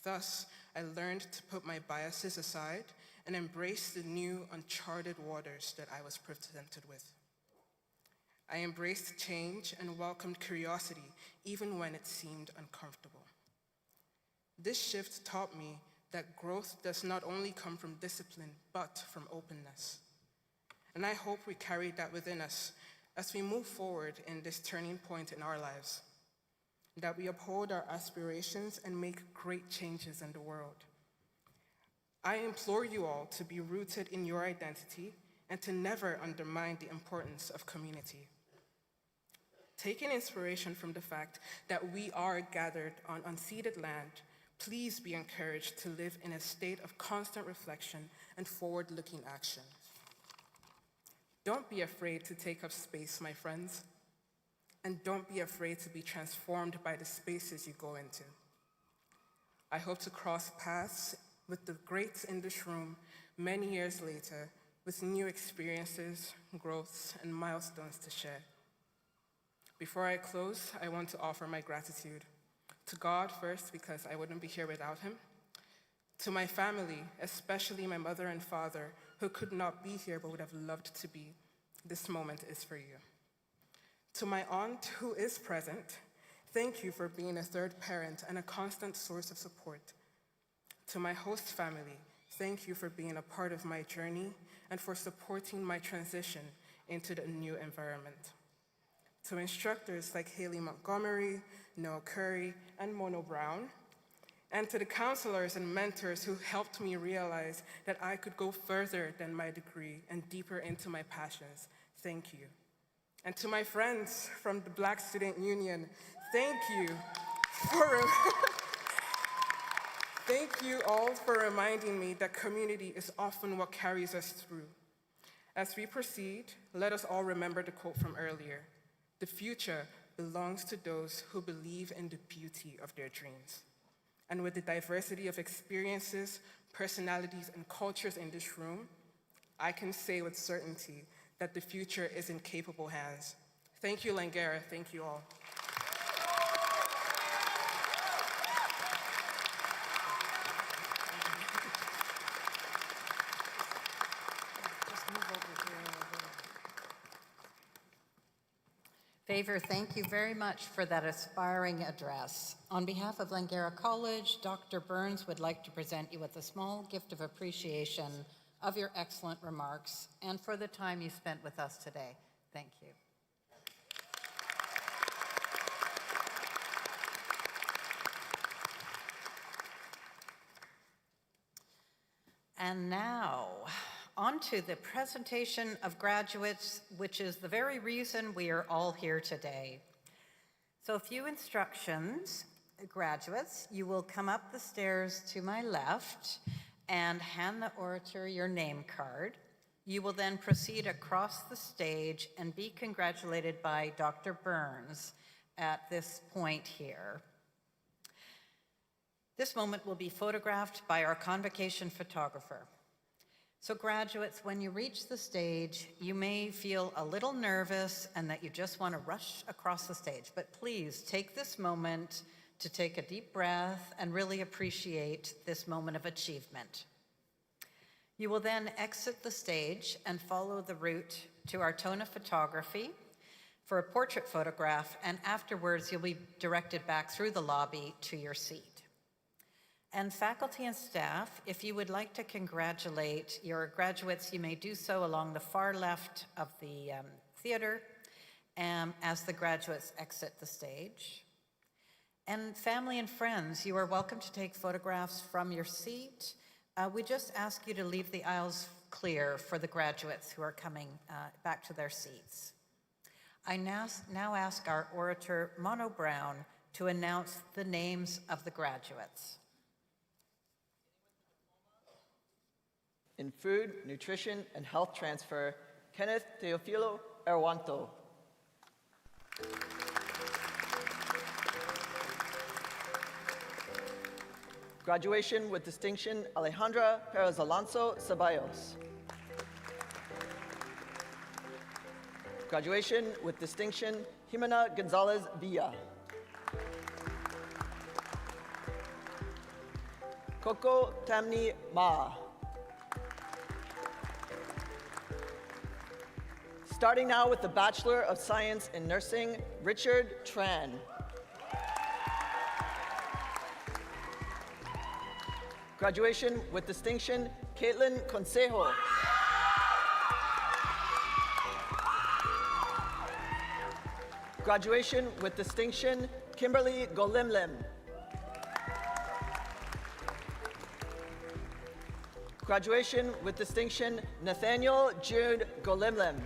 Thus, I learned to put my biases aside and embrace the new, uncharted waters that I was presented with. I embraced change and welcomed curiosity, even when it seemed uncomfortable. This shift taught me that growth does not only come from discipline, but from openness. And I hope we carry that within us as we move forward in this turning point in our lives, that we uphold our aspirations and make great changes in the world. I implore you all to be rooted in your identity and to never undermine the importance of community. Taking inspiration from the fact that we are gathered on unceded land, please be encouraged to live in a state of constant reflection and forward-looking action. Don't be afraid to take up space, my friends, and don't be afraid to be transformed by the spaces you go into. I hope to cross paths with the greats in this room many years later with new experiences, growths, and milestones to share. Before I close, I want to offer my gratitude. To God first, because I wouldn't be here without him. To my family, especially my mother and father, who could not be here but would have loved to be. This moment is for you. To my aunt, who is present, thank you for being a third parent and a constant source of support. To my host family, thank you for being a part of my journey and for supporting my transition into the new environment. To instructors like Haley Montgomery, Noel Curry, and Mono Brown, and to the counselors and mentors who helped me realize that I could go further than my degree and deeper into my passions, thank you. And to my friends from the Black Student Union, thank you for thank you all for reminding me that community is often what carries us through. As we proceed, let us all remember the quote from earlier. The future belongs to those who believe in the beauty of their dreams. And with the diversity of experiences, personalities, and cultures in this room, I can say with certainty that the future is in capable hands. Thank you, Langara. Thank you all.
Favor, thank you very much for that inspiring address. On behalf of Langara College, Dr. Burns would like to present you with a small gift of appreciation of your excellent remarks and for the time you spent with us today. Thank you. And now, on to the presentation of graduates, which is the very reason we are all here today. So a few instructions. Graduates, you will come up the stairs to my left and hand the orator your name card. You will then proceed across the stage and be congratulated by Dr. Burns at this point here. This moment will be photographed by our Convocation photographer. So graduates, when you reach the stage, you may feel a little nervous and that you just want to rush across the stage, but please take this moment to take a deep breath and really appreciate this moment of achievement. You will then exit the stage and follow the route to our Tona Photography for a portrait photograph, and afterwards you'll be directed back through the lobby to your seat. And faculty and staff, if you would like to congratulate your graduates, you may do so along the far left of the theater as the graduates exit the stage. And family and friends, you are welcome to take photographs from your seat. We just ask you to leave the aisles clear for the graduates who are coming back to their seats. I now ask our orator, Mono Brown, to announce the names of the graduates.
In Food, Nutrition, and Health Transfer, Kenneth Teofilo Erwanto. Graduation with distinction, Alejandra Perez Alonso Ceballos. Graduation with distinction, Jimena Gonzalez Villa. Coco Tamni Ma. Starting now with the Bachelor of Science in Nursing, Richard Tran. Graduation with distinction, Caitlin Consejo. Graduation with distinction, Kimberly Golimlim. Graduation with distinction, Nathaniel Jude Golimlim.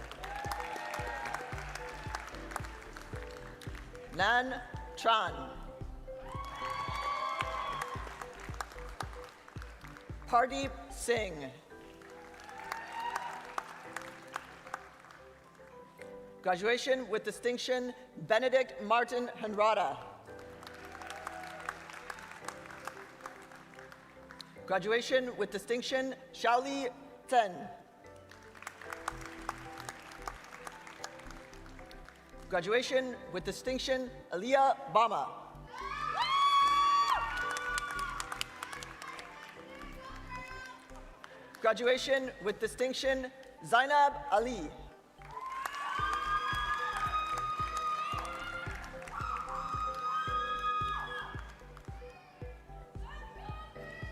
Nan Tran. Pardeep Singh. Graduation with distinction, Benedict Martin Henrada. Graduation with distinction, Xiaoli Ten. Graduation with distinction, Aliyah Bama. Graduation with distinction, Zainab Ali.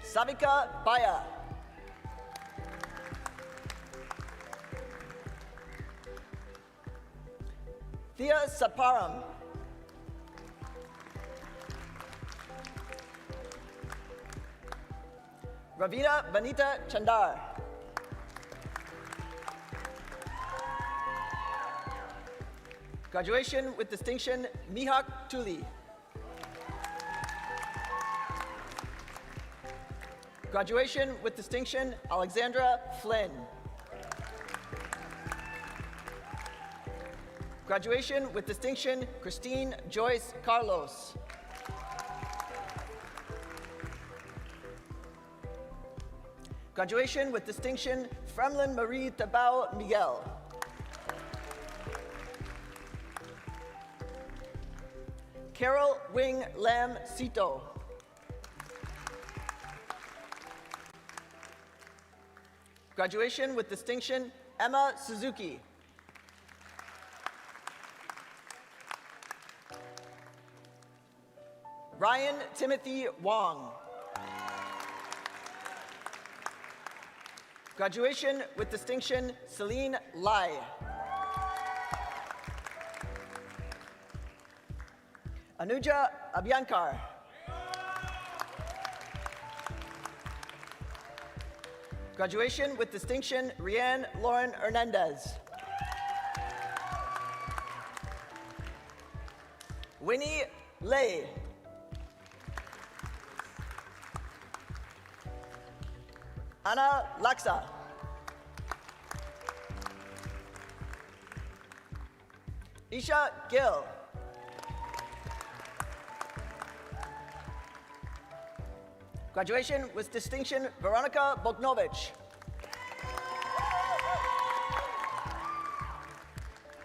Savika Baya. Thea Saparam. Ravina Vanita Chandar. Graduation with distinction, Mihak Tuli. Graduation with distinction, Alexandra Flynn. Graduation with distinction, Christine Joyce Carlos. Graduation with distinction, Fremlin Marie Tabao Miguel. Carol Wing Lam Sito. Graduation with distinction, Emma Suzuki. Ryan Timothy Wong. Graduation with distinction, Celine Lai. Anuja Abhyankar. Graduation with distinction, Rianne Lauren Hernandez. Winnie Lay. Anna Laksa. Isha Gill. Graduation with distinction, Veronica Bognovich.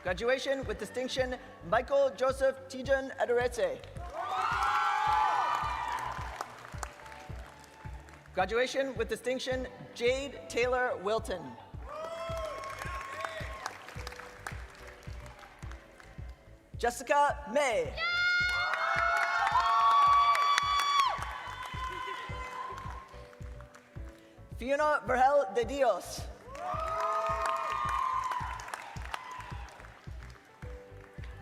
Graduation with distinction, Michael Joseph Tijan Adoretse. Graduation with distinction, Jade Taylor Wilton. Jessica May. Fiona Vergel de Dios.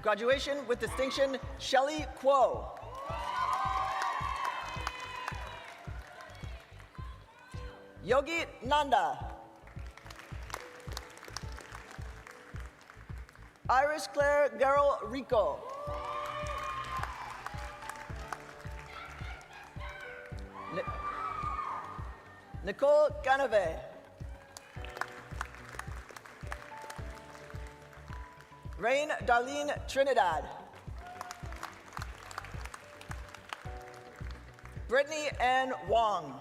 Graduation with distinction, Shelley Kuo. Yogi Nanda. Iris Claire Garrel Rico. Nicole Canave. Rain Darlene Trinidad. Brittany Ann Wong.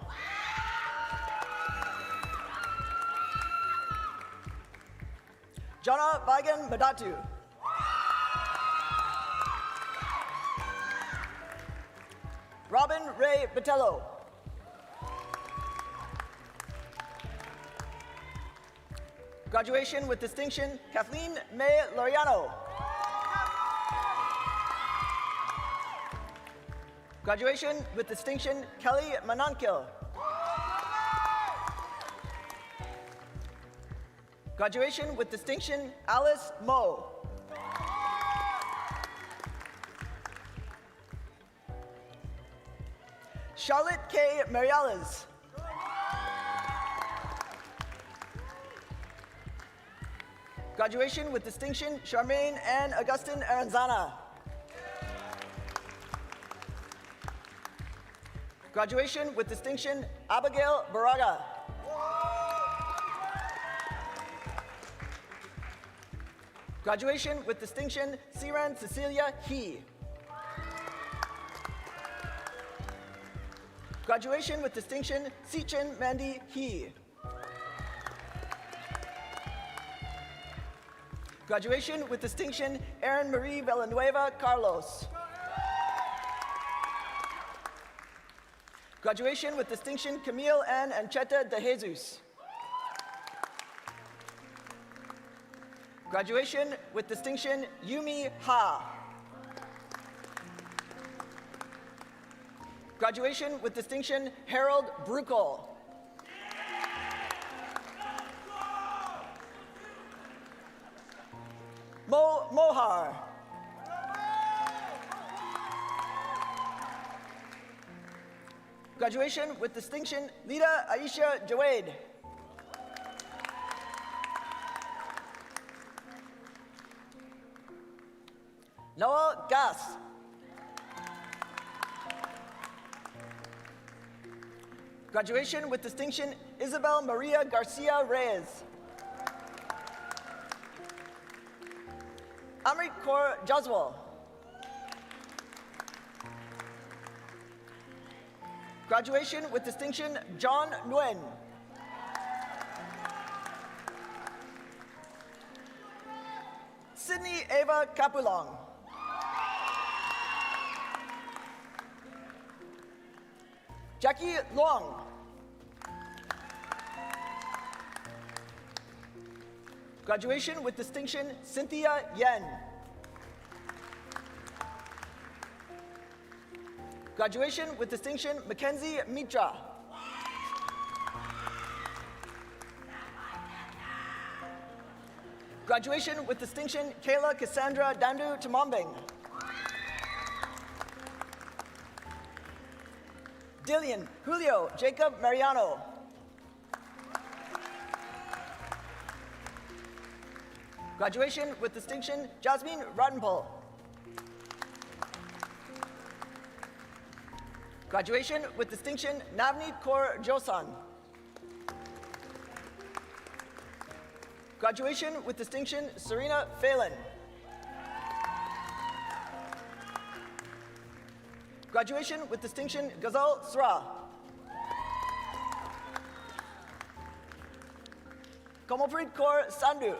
Jana Vagan Madatu. Robin Ray Botello. Graduation with distinction, Kathleen May Loriano. Graduation with distinction, Kelly Manankil. Graduation with distinction, Alice Moe. Charlotte K. Mariales. Graduation with distinction, Charmaine and Augustine Aranzana. Graduation with distinction, Abigail Baraga. Graduation with distinction, Siran Cecilia He. Graduation with distinction, Sichin Mandy He. Graduation with distinction, Erin Marie Villanueva Carlos. Graduation with distinction, Camille Ann Ancheta de Jesus. Graduation with distinction, Yumi Ha. Graduation with distinction, Harold Brukel. Mo Mohar. Graduation with distinction, Lida Aisha Jawed. Noah Gass. Graduation with distinction, Isabel Maria Garcia Reyes. Amrit Kaur Jaswal. Graduation with distinction, John Nguyen. Sydney Ava Kapulong. Jackie Luong. Graduation with distinction, Cynthia Yen. Graduation with distinction, Mackenzie Mitra. Graduation with distinction, Kayla Cassandra Dandu Tamambing. Dillian Julio Jacob Mariano. Graduation with distinction, Jasmine Radenpol. Graduation with distinction, Navneet Kaur Josan. Graduation with distinction, Serena Phelan. Graduation with distinction, Ghazal Sra. Kamalpreet Kaur Sandhu.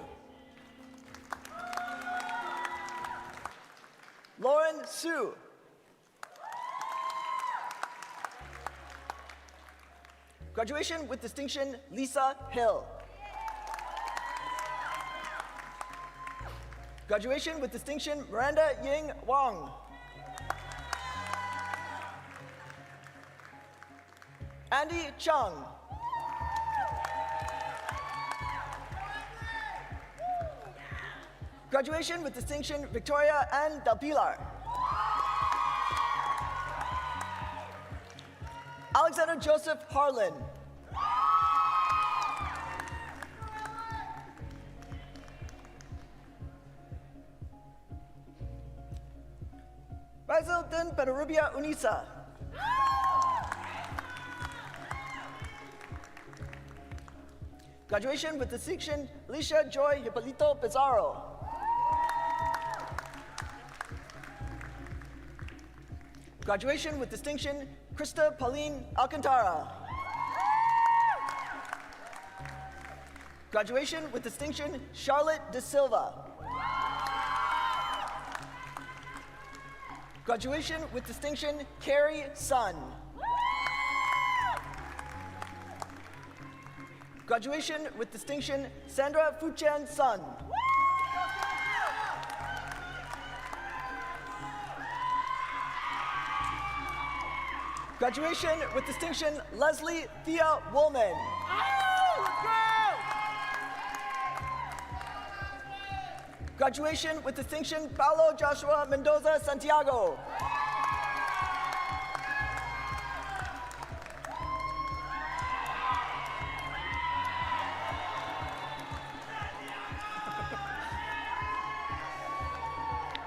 Lauren Su. Graduation with distinction, Lisa Hill. Graduation with distinction, Miranda Ying Wang. Andy Chung. Graduation with distinction, Victoria Ann Del Pilar. Alexander Joseph Harlan. Rizaldin Penarubia Unisa. Graduation with distinction, Alicia Joy Hippolito Pizarro. Graduation with distinction, Krista Pauline Alcantara. Graduation with distinction, Charlotte De Silva. Graduation with distinction, Carrie Sun. Graduation with distinction, Sandra Fuchan Sun. Graduation with distinction, Leslie Thea Woolman. Graduation with distinction, Paulo Joshua Mendoza Santiago.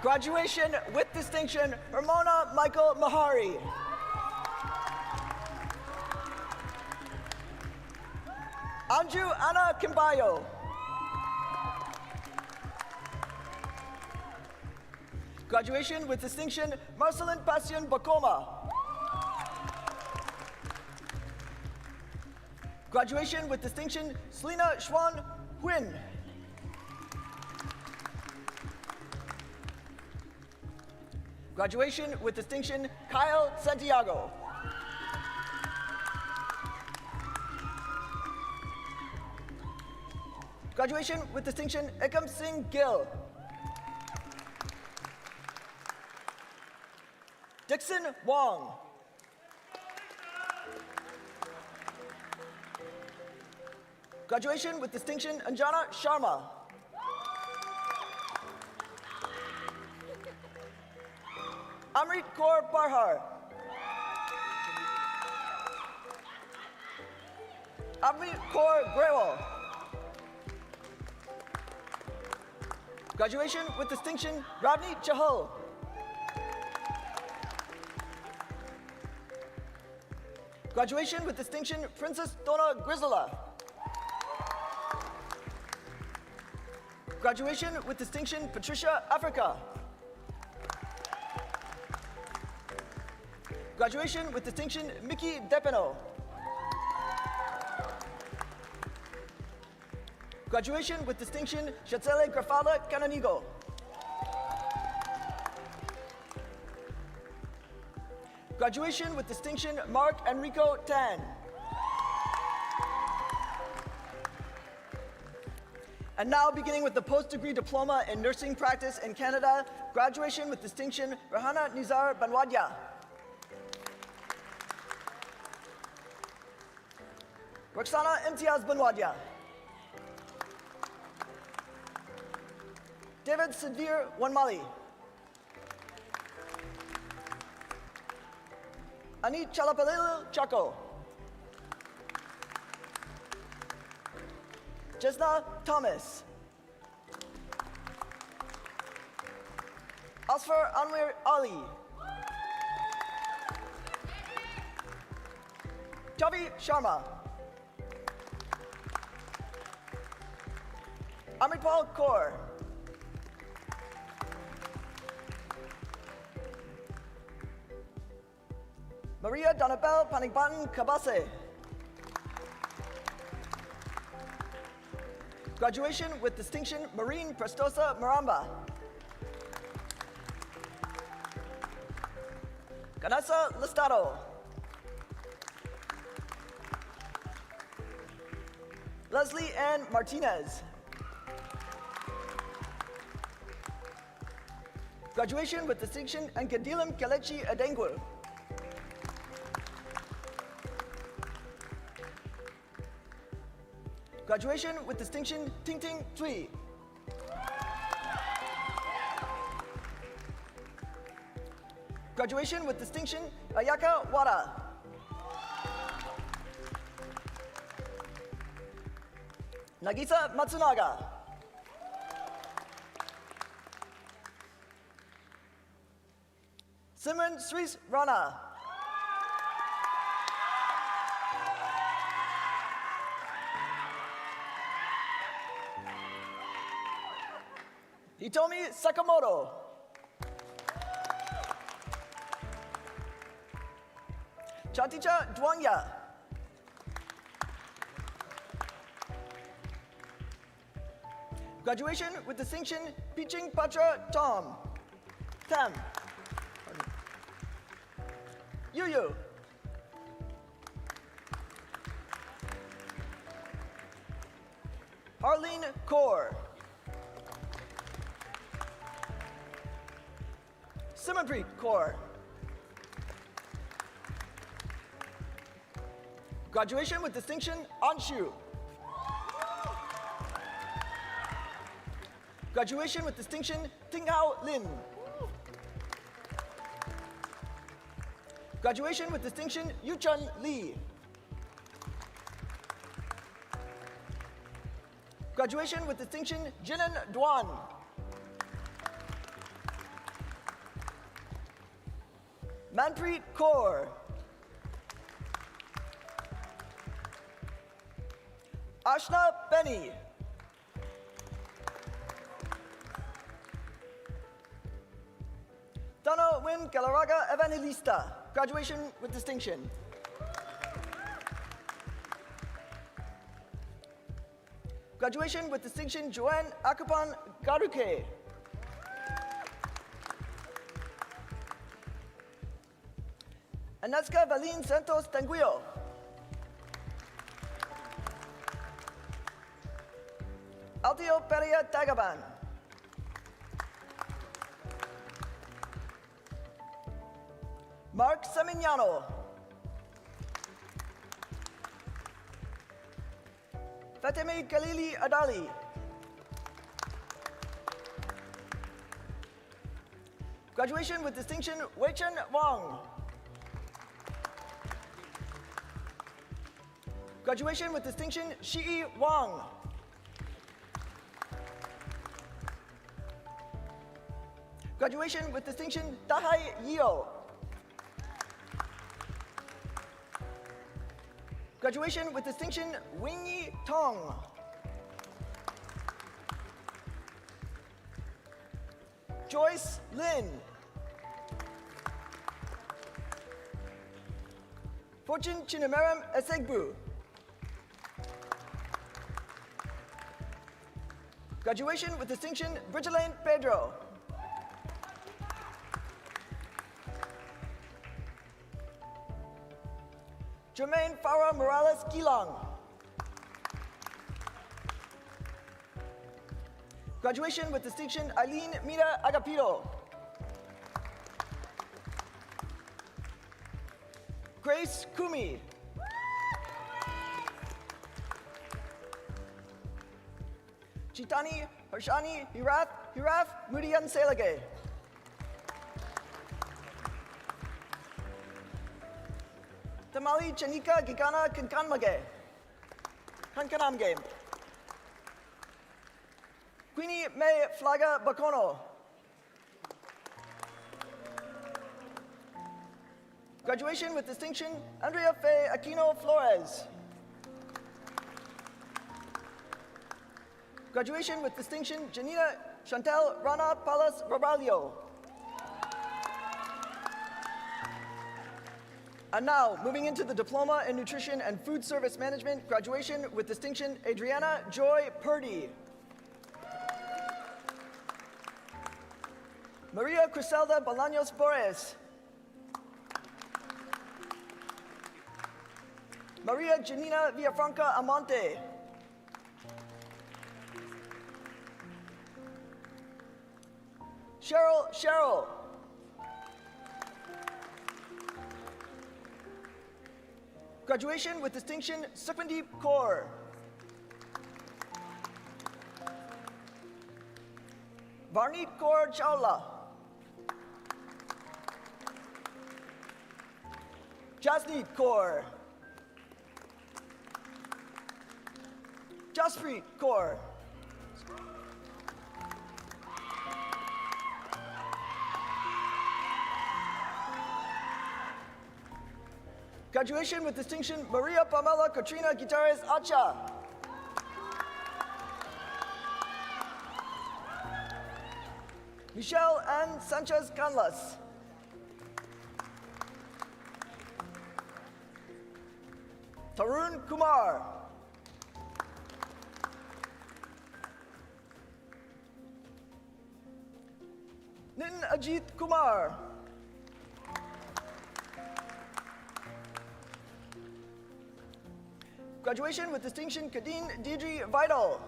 Graduation with distinction, Ramona Michael Mahari. Anju Anna Kimbayo. Graduation with distinction, Marcelin Passion Bacoma. Graduation with distinction, Selena Schwan Huynh. Graduation with distinction, Kyle Santiago. Graduation with distinction, Ekam Singh Gill. Dixon Wong. Graduation with distinction, Anjana Sharma. Amrit Kaur Parhar. Amrit Kaur Grewal. Graduation with distinction, Ravni Chahal. Graduation with distinction, Princess Donna Grizola. Graduation with distinction, Patricia Africa. Graduation with distinction, Mickey Depeno. Graduation with distinction, Shatzele Grafala Canonigo. Graduation with distinction, Mark Enrico Tan. And now beginning with the post-degree diploma in nursing practice in Canada, graduation with distinction, Rahana Nizar Banwadya. Roxana Imtiaz Banwadia. David Sidvir Wanmali. Ani Chalapalil Chaco. Jesna Thomas. Asfar Anwar Ali. Chavi Sharma. Amitpal Kaur. Maria Donabel Panigban Kabase. Graduation with distinction, Marine Prestosa Maramba. Ganesa Listado. Leslie Ann Martinez. Graduation with distinction, Nkadilim Kelechi Adengwu. Graduation with distinction, Ting Ting Tui. Graduation with distinction, Ayaka Wada. Nagisa Matsunaga. Simran Sris Rana. Hitomi Sakamoto. Chaticha Dwanya. Graduation with distinction, Piching Patra Tom. Tam. Yu. Harleen Kaur. Simanpreet Kaur. Graduation with distinction, Anshu. Graduation with distinction, Tinghao Lin. Graduation with distinction, Yuchun Lee. Graduation with distinction, Jinan Duan. Manpreet Kaur. Ashna Benny. Dano Win Galaraga Evangelista. Graduation with distinction. Graduation with distinction, Joanne Akapan Garuke. Anaska Valine Santos Tanguio. Altio Peria Tagaban. Mark Semignano. Fateme Khalili Adali. Graduation with distinction, Weichen Wang. Graduation with distinction, Shi Wang. Graduation with distinction, Dahai Yeo. Graduation with distinction, Wingy Tong. Joyce Lin. Fortune Chinameram Esegbu. Graduation with distinction, Bridgelaine Pedro. Jermaine Farah Morales Gilang. Graduation with distinction, Eileen Mira Agapito. Grace Kumi. Chitani Harshani Hiraf Mudian Selage. Tamali Chanika Gigana Kankanmage. Kankanamge. Queenie May Flaga Bacono. Graduation with distinction, Andrea Faye Aquino Flores. Graduation with distinction, Janina Chantel Rana Palas Rabalio. And now, moving into the Diploma in Nutrition and Food Service Management, graduation with distinction, Adriana Joy Purdy. Maria Criselda Bolaños Borges. Maria Janina Villafranca Amante. Cheryl. Graduation with distinction, Sukhmandeep Kaur. Varneet Kaur Chawla. Jasneet Kaur. Jaspreet Kaur. Graduation with distinction, Maria Pamela Katrina Guitares Acha. Michelle Ann Sanchez Canlas. Tarun Kumar. Nitin Ajit Kumar. Graduation with distinction, Kadeen Deidre Vidal.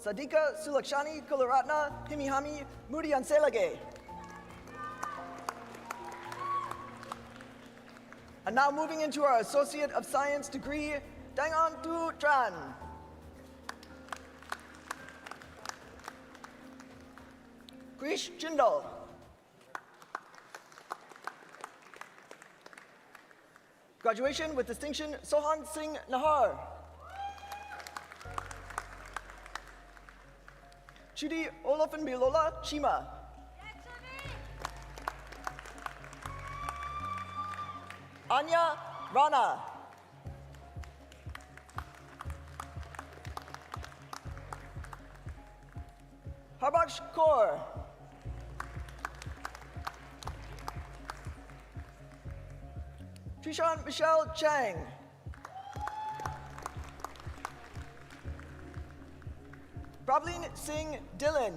Sadika Sulakshani Kularatna Himihami Mudianselage. And now moving into our Associate of Science degree, Dangan Tu Tran. Krish Jindal. Graduation with distinction, Sohan Singh Nahar. Chudi Olafenbilola Shima. Anya Rana. Harbaksh Kaur. Trishan Michelle Chang. Pravleen Singh Dillon.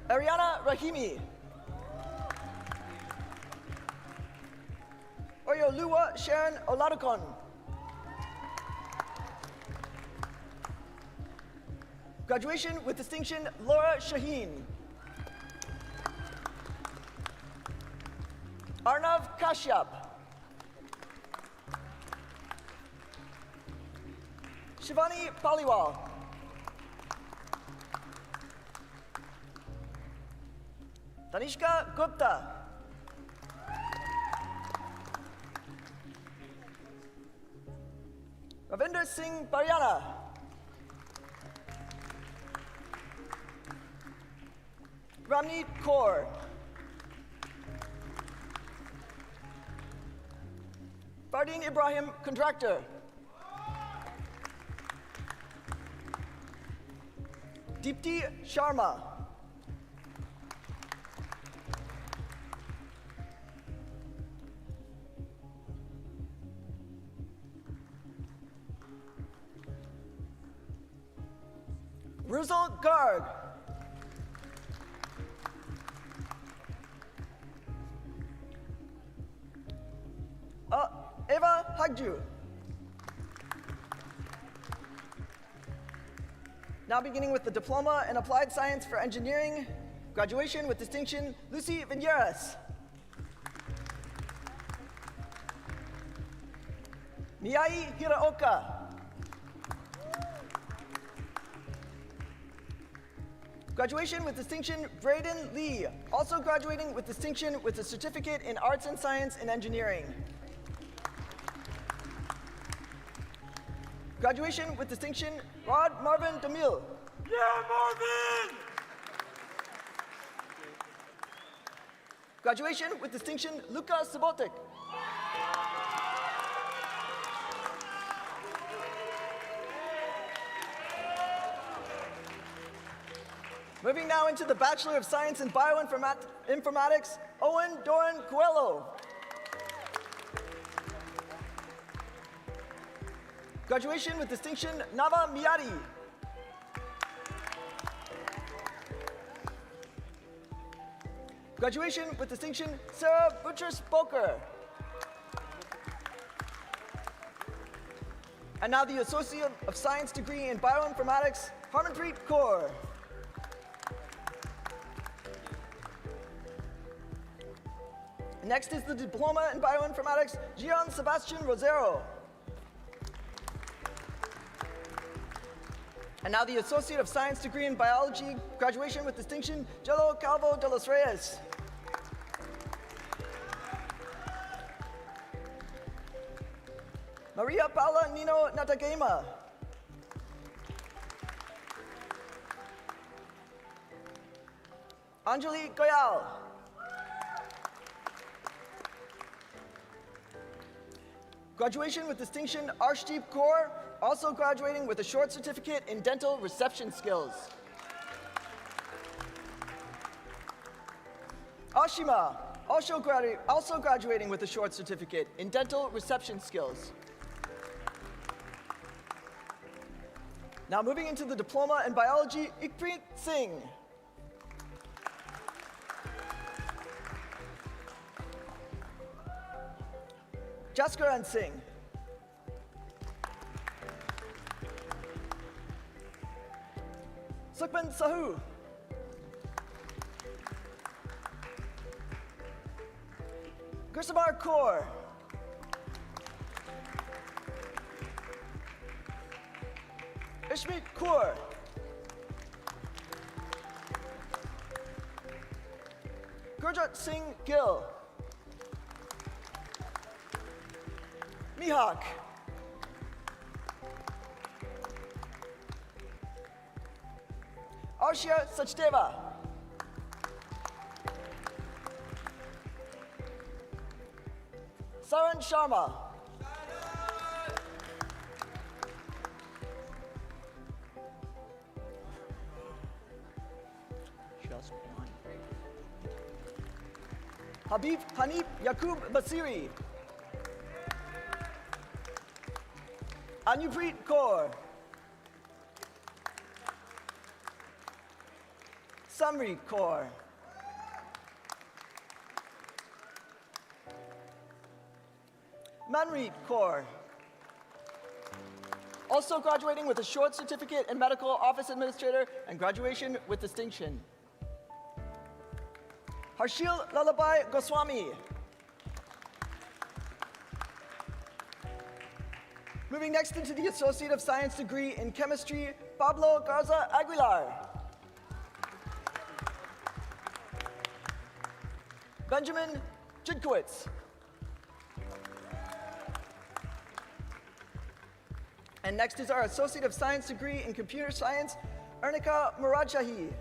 Ariana Rahimi. Oyoluwa Sharon Oladokon. Graduation with distinction, Laura Shaheen. Arnav Kashyap. Shivani Paliwal. Tanishka Gupta. Ravinder Singh Paryana. Ramneet Kaur. Fardeen Ibrahim, contractor. Deepti Sharma. Ruzal Garg. Eva Hagju. Now beginning with the Diploma in Applied Science for Engineering, graduation with distinction, Lucy Vinieras. Miyai Hiraoka. Graduation with distinction, Braden Lee, also graduating with distinction with a certificate in Arts and Science and Engineering. Graduation with distinction, Rod Marvin DeMille.
Yeah, Marvin!
Graduation with distinction, Luka Subotic. Moving now into the Bachelor of Science in Bioinformatics, Owen Doran Coelho. Graduation with distinction, Nava Miyari. Graduation with distinction, Sarah Butchers-Boker. And now the Associate of Science degree in Bioinformatics, Harmanpreet Kaur. Next is the Diploma in Bioinformatics, Gian Sebastian Rosero. And now the Associate of Science degree in Biology, graduation with distinction, Jello Calvo de los Reyes. Maria Paula Nino Natagema. Anjali Goyal. Graduation with distinction, Arshdeep Kaur, also graduating with a short certificate in dental reception skills. Ashima, also graduating with a short certificate in dental reception skills. Now moving into the Diploma in Biology, Ikpreet Singh. Jaskaran Singh. Sukhman Sahu. Gursamar Kaur. Ishmeet Kaur. Gurjat Singh Gill. Mihak. Arshia Sachdeva. Saran Sharma. Just one. Habib Hanif Yaqub Basiri. Anupreet Kaur. Samri Kaur. Manreet Kaur. Also graduating with a short certificate in medical office administrator and graduation with distinction. Harshil Lalabai Goswami. Moving next into the Associate of Science degree in Chemistry, Pablo Garza Aguilar. Benjamin Jidkowitz. And next is our Associate of Science degree in Computer Science, Ernika Murajjahi.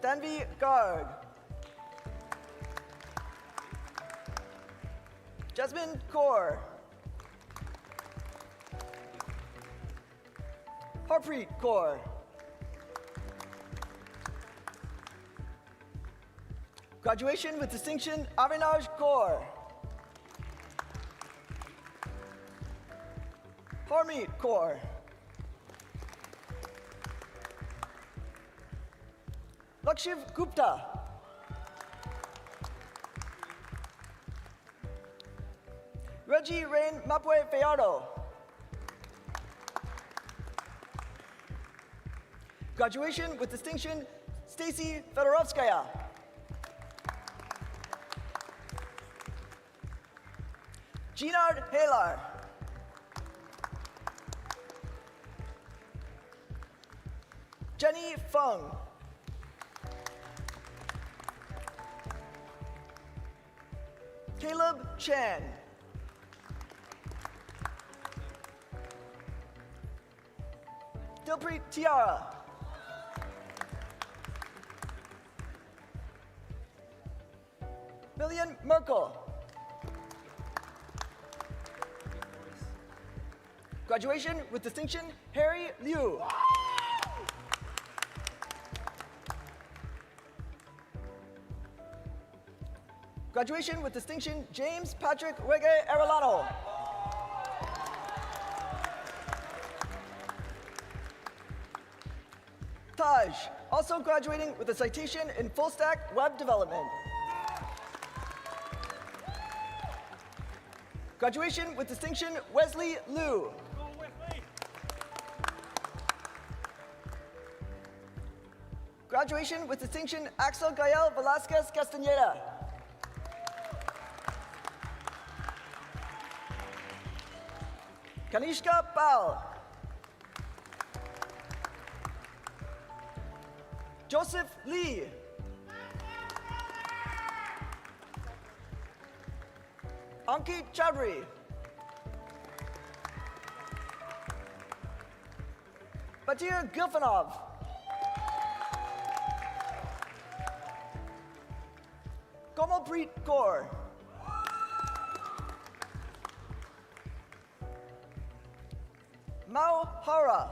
Tanvi Garg. Jasmine Kaur. Harpreet Kaur. Graduation with distinction, Avinash Kaur. Harmeet Kaur. Lakshiv Gupta. Reggie Rain Mapwe Feardo. Graduation with distinction, Stacy Fedorovskaya. Ginard Halar. Jenny Fung. Caleb Chan. Dilpreet Tiara. Million Merkel. Graduation with distinction, Harry Liu. Graduation with distinction, James Patrick Reggae Arellano. Taj, also graduating with a citation in full stack web development. Graduation with distinction, Wesley Liu. Graduation with distinction, Axel Gael Velasquez Castaneda. Kanishka Pal. Joseph Lee. Ankit Chaudhry. Batir Gilfanov. Komalpreet Kaur. Mao Hara.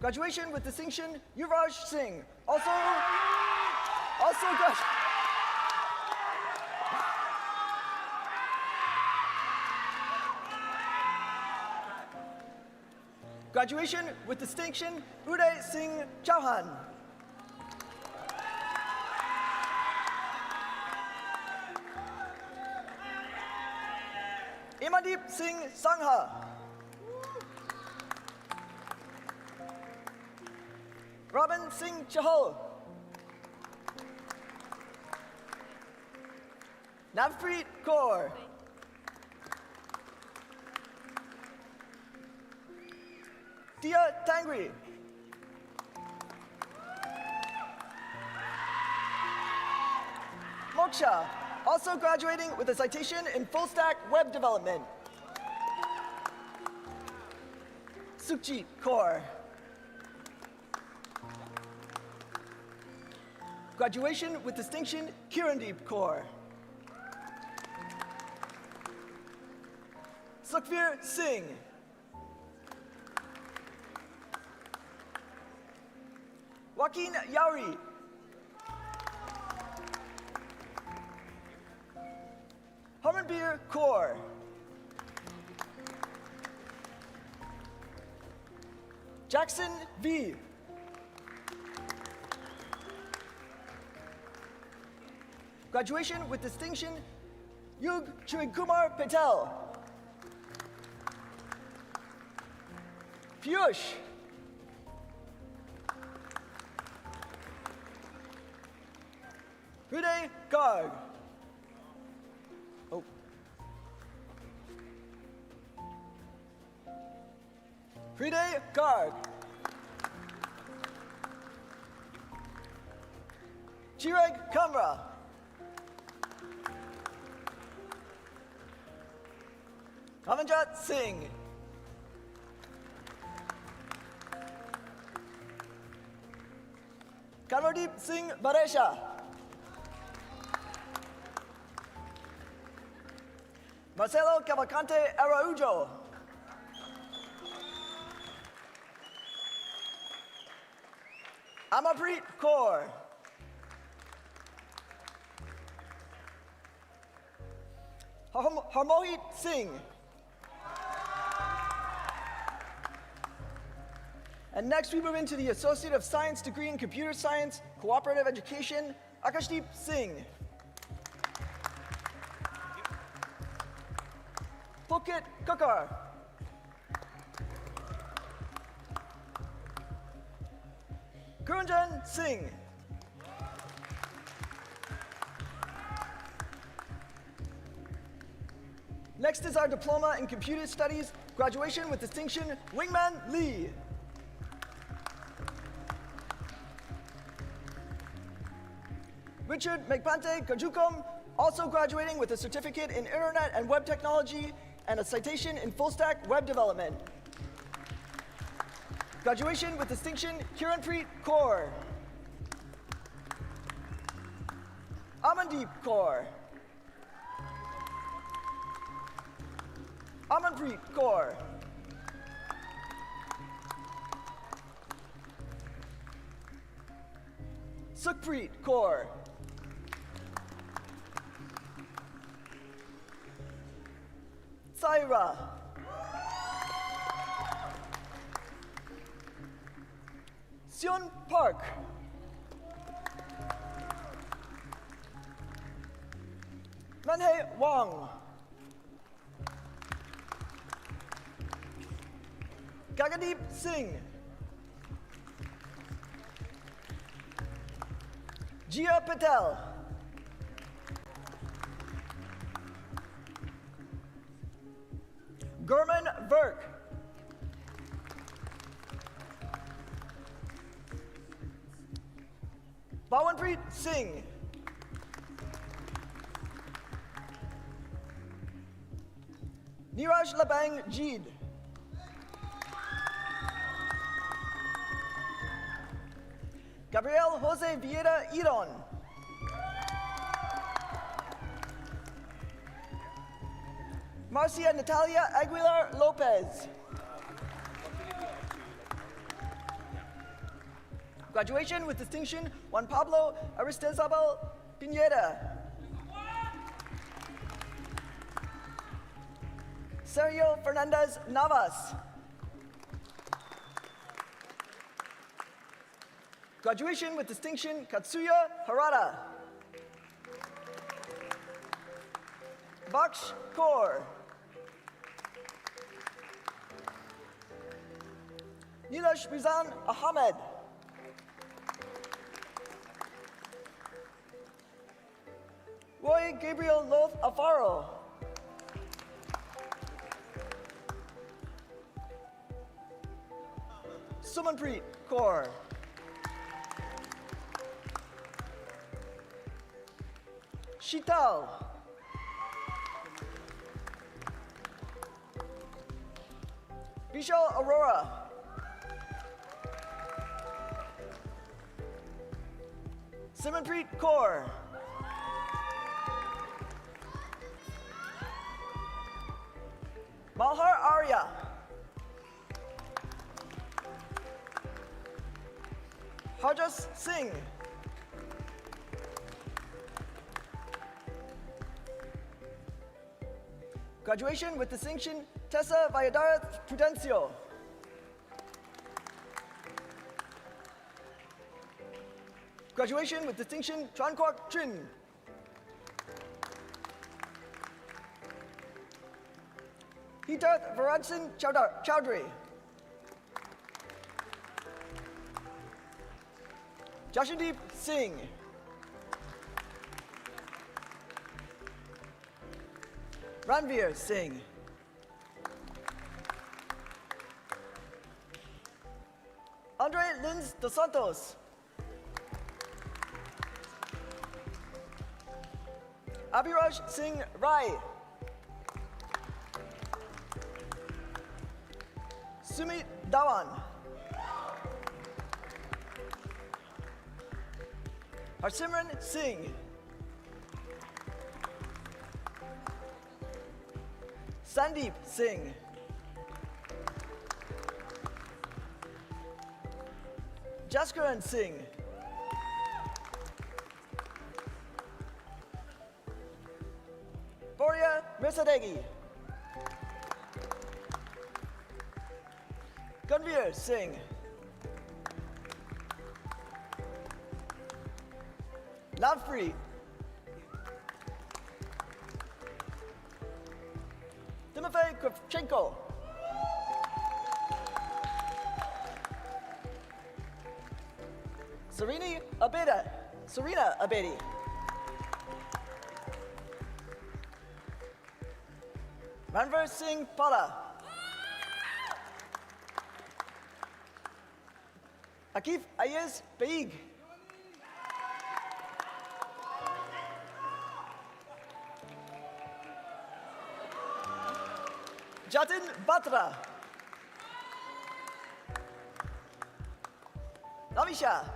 Graduation with distinction, Yuvraj Singh. Also graduation with distinction, Uday Singh Chauhan. Imandeep Singh Sangha. Robin Singh Chahal. Navpreet Kaur. Tia Tangri. Moksha, also graduating with a citation in full stack web development. Sukhjit Kaur. Graduation with distinction, Kirandeep Kaur. Sukhvir Singh. Joaquin Yauri. Harmanbir Kaur. Jackson V. Graduation with distinction, Yug Kumar Patel. Piyush. Uday Garg. Oh. Friday Garg. Chirag Kamra. Amanjat Singh. Karmadeep Singh Baresha. Marcelo Cavalcante Araujo. Amapreet Kaur. Harmohit Singh. And next we move into the Associate of Science degree in Computer Science, Cooperative Education, Akashdeep Singh. Pulkit Kakar. Gurunjan Singh. Next is our Diploma in Computer Studies, graduation with distinction, Wingman Lee. Richard Megpante Kajukom, also graduating with a certificate in Internet and Web Technology and a citation in Full Stack Web Development. Graduation with distinction, Kiranpreet Kaur. Amandeep Kaur. Amanpreet Kaur. Sukhpreet Kaur. Saira. Seon Park. Manhei Wang. Gagadeep Singh. Jia Patel. Gurman Virk. Bawanpreet Singh. Niraj Labang Jeed. Gabriel Jose Vieira Iron. Marcia Natalia Aguilar Lopez. Graduation with distinction, Juan Pablo Aristizabal Pineda. Sergio Fernandez Navas. Graduation with distinction, Katsuya Harada. Baksh Kaur. Nilesh Rizan Ahmed. Roy Gabriel Loth Afaro. Sumanpreet Kaur. Shital. Vishal Aurora. Simanpreet Kaur. Malhar Arya. Harjas Singh. Graduation with distinction, Tessa Valladares Prudencio. Graduation with distinction, Tran Quoc Trin. Hitarth Varad Chowdhury. Jashandeep Singh. Ranveer Singh. Andre Lins dos Santos. Abhiraj Singh Rai. Sumit Dhawan. Harsimran Singh. Sandeep Singh. Jaskaran Singh. Boria Mirsadegi. Gunveer Singh. Lavfree. Timofey Kravchenko. Serena Abedi. Ranvir Singh Pala. Akif Ayez Beig. Jatin Batra. Namisha.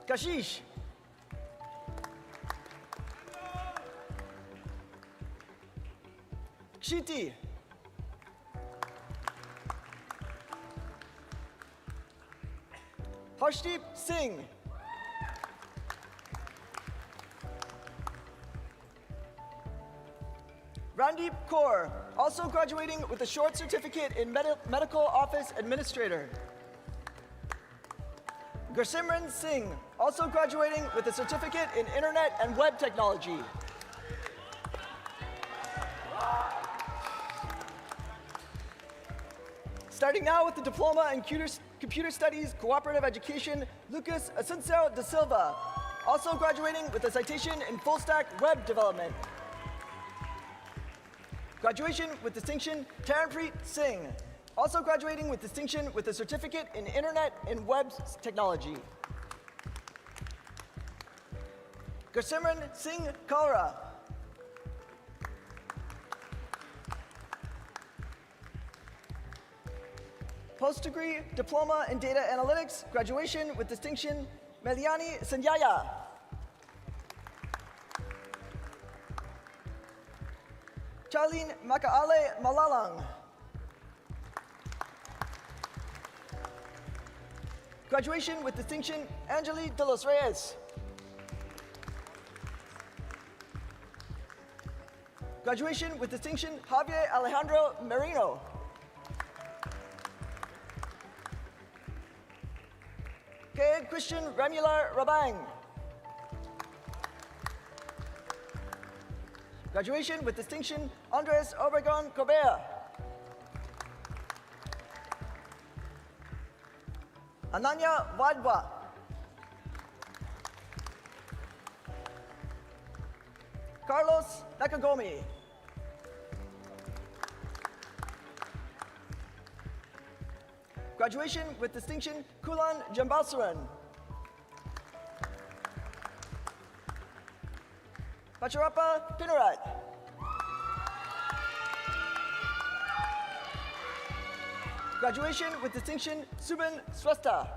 Kashish. Kshiti. Harshdeep Singh. Randeep Kaur, also graduating with a short certificate in Medical Office Administrator. Gursimran Singh, also graduating with a certificate in Internet and Web Technology. Starting now with the Diploma in Computer Studies Cooperative Education, Lucas Asuncao da Silva, also graduating with a citation in Full Stack Web Development. Graduation with distinction, Taranpreet Singh, also graduating with distinction with a certificate in Internet and Web Technology. Gursimran Singh Kaura. Post-degree Diploma in Data Analytics, graduation with distinction, Meliani Sanyaya. Charlene Makaale Malalang. Graduation with distinction, Angeli de los Reyes. Graduation with distinction, Javier Alejandro Merino. Kayed Christian Ramular Rabang. Graduation with distinction, Andres Obregon Correa. Ananya Wadwa. Carlos Nakagomi. Graduation with distinction, Kulan Jambalsuran. Pacharapa Pinarat. Graduation with distinction, Subin Srestha.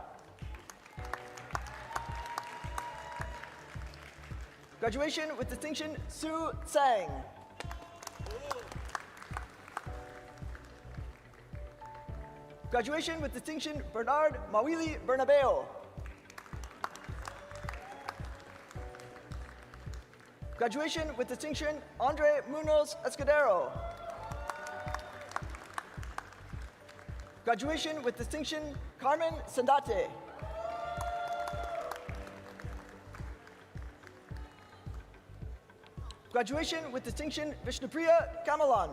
Graduation with distinction, Su Tsang. Graduation with distinction, Bernard Mawili Bernabeo. Graduation with distinction, Andre Munoz Escudero. Graduation with distinction, Carmen Sandate. Graduation with distinction, Vishnupriya Kamalan.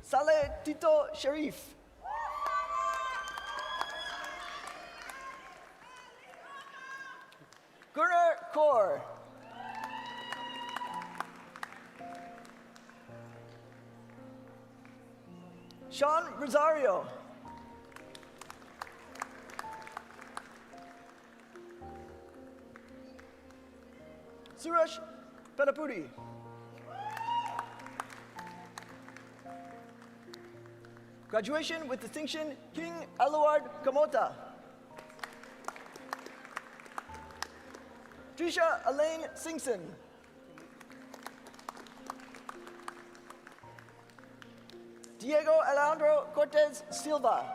Saleh Tito Sharif. Gunnar Kaur. Sean Rosario. Suresh Pedapudi. Graduation with distinction, King Aluard Kamota. Trisha Elaine Singson. Diego Alejandro Cortez Silva.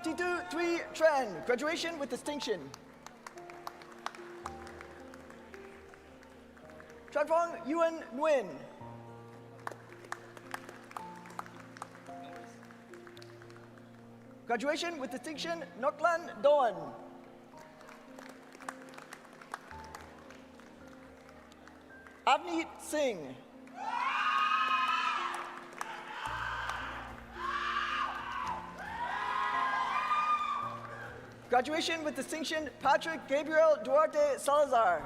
Titu Tui Tran, graduation with distinction. Tranfong Yuan Nguyen. Graduation with distinction, Noklan Doan. Avneet Singh. Graduation with distinction, Patrick Gabriel Duarte Salazar.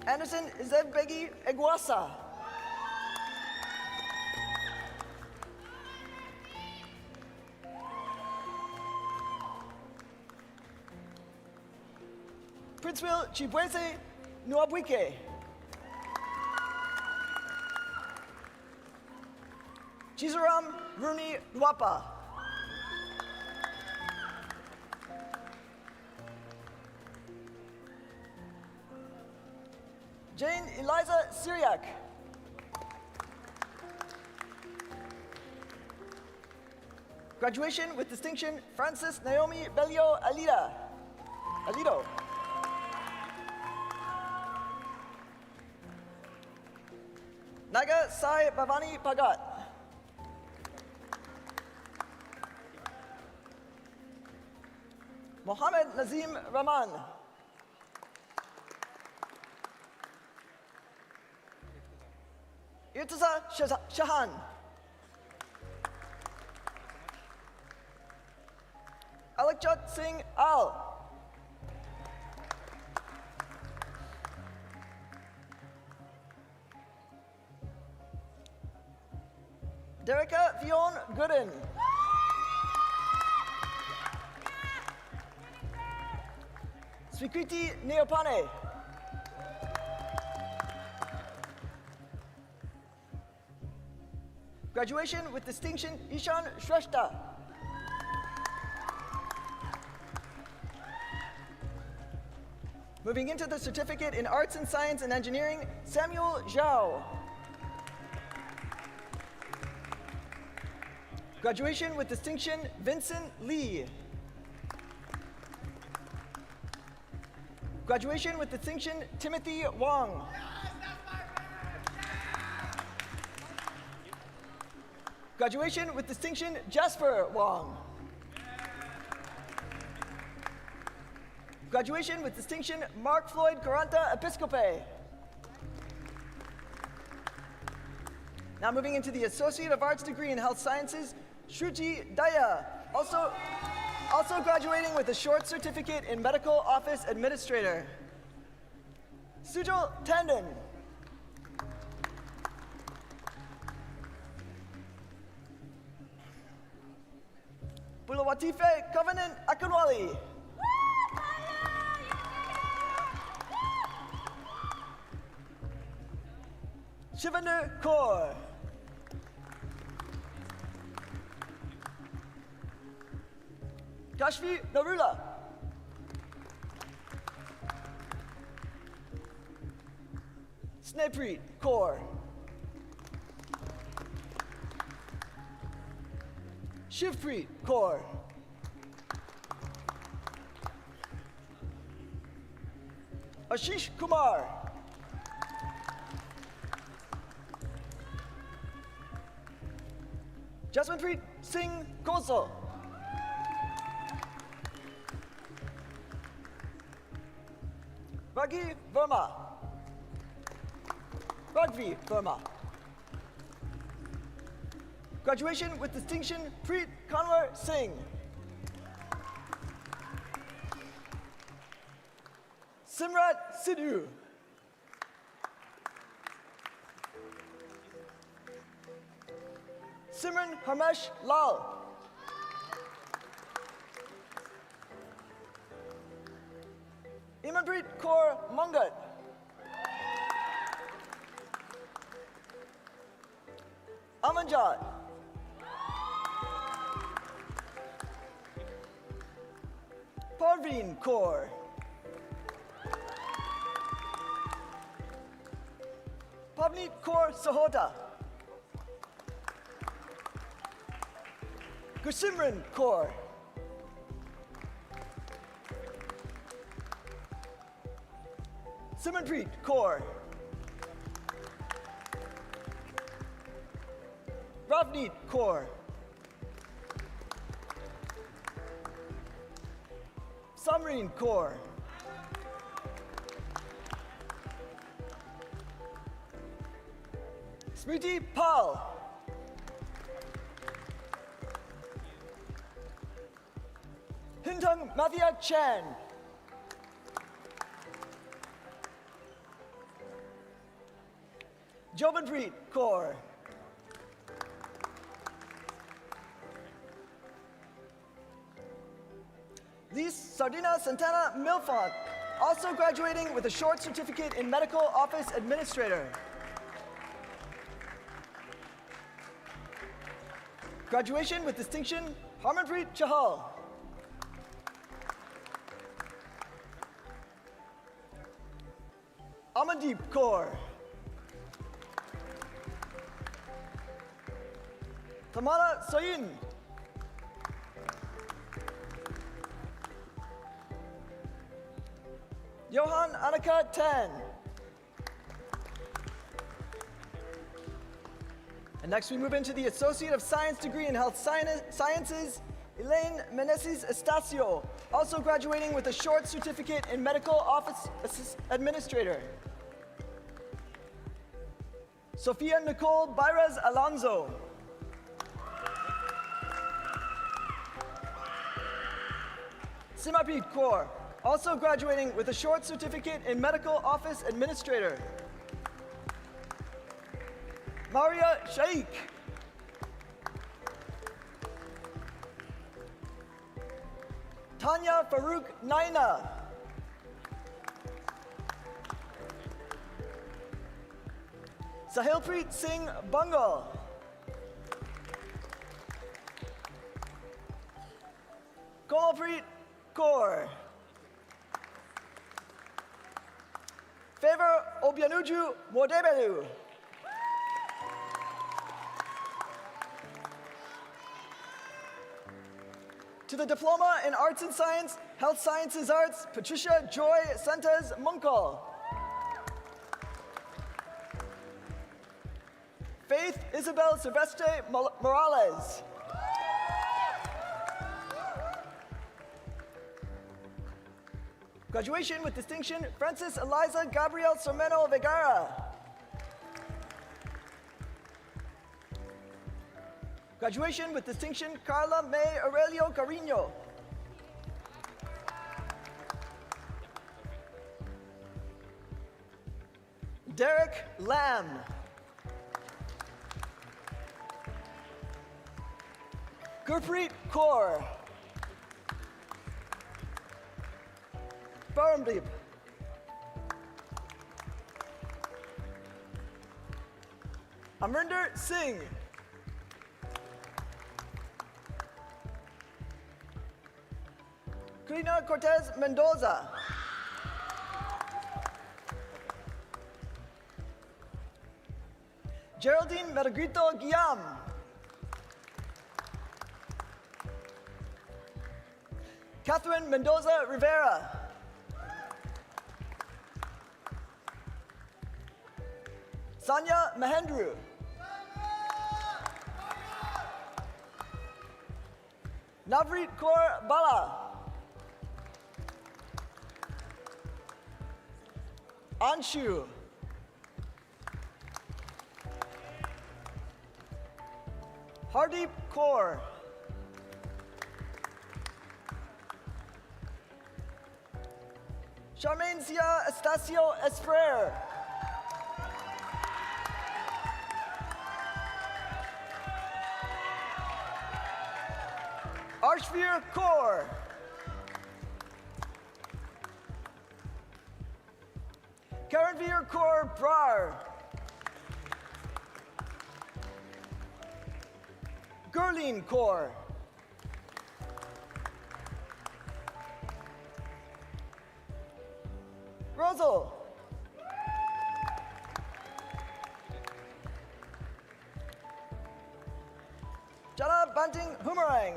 Anderson Izebegi Eguasa. Princeville Chibweze Nuabuike. Chizaram Runi Duapa. Jane Eliza Syriac. Graduation with distinction, Francis Naomi Bellio Alido. Naga Sai Bhavani Bhagat. Mohammed Nazim Rahman. Irtaza Shahan. Alakjot Singh Al. Dereka Fion Gooden. Swikriti Neopane. Graduation with distinction, Ishan Shrestha. Moving into the certificate in Arts and Science and Engineering, Samuel Zhao. Graduation with distinction, Vincent Lee. Graduation with distinction, Timothy Wong. Graduation with distinction, Jasper Wong. Graduation with distinction, Mark Floyd Caranta Episcope. Now moving into the Associate of Arts degree in Health Sciences, Shruti Daya. Also graduating with a short certificate in Medical Office Administrator. Sujal Tandon. Bulawatife Covenant Akunwali. Shivanu Kaur. Kashvi Narula. Snepreet Kaur. Shivpreet Kaur. Ashish Kumar. Jasminpreet Singh Kosal. Raghi Verma. Ragvi Verma. Graduation with distinction, Preet Kanwar Singh. Simrat Sidhu. Simran Harmesh Lal. Imanpreet Kaur Mungat. Amanjot. Parveen Kaur. Pavneet Kaur Sahota. Gusimran Kaur. Simanpreet Kaur. Ravneet Kaur. Samreen Kaur. Smriti Pal. Hintong Mathia Chan. Jobanpreet Kaur. Lise Sardina Santana Milfont, also graduating with a short certificate in Medical Office Administrator. Graduation with distinction, Harmanpreet Chahal. Amandeep Kaur. Tamara Soyin. Johan Annika Tan. And next we move into the Associate of Science degree in Health Sciences, Elaine Meneses Estacio, also graduating with a short certificate in Medical Office Administrator. Sofia Nicole Bairez Alonso. Simapit Kaur, also graduating with a short certificate in Medical Office Administrator. Maria Shaikh. Tanya Farouk Naina. Sahilpreet Singh Bungal. Komalpreet Kaur. Favor Obianuju Modebelu. To the Diploma in Arts and Science, Health Sciences Arts, Patricia Joy Santos Munkal. Faith Isabel Silvestre Morales. Graduation with distinction, Francis Eliza Gabriel Sormeno Vergara. Graduation with distinction, Carla May Aurelio Carino. Derek Lamb. Gurpreet Kaur. Paramdeep. Amrinder Singh. Karina Cortez Mendoza. Geraldine Meragrito Guillaume. Catherine Mendoza Rivera. Sanya Mahendru. Navreet Kaur Bala. Anshu. Hardeep Kaur. Charmaine Sia Estacio Esfrer. Arshveer Kaur. Karanveer Kaur Brar. Gurleen Kaur. Rosal. Jana Banting Boomerang.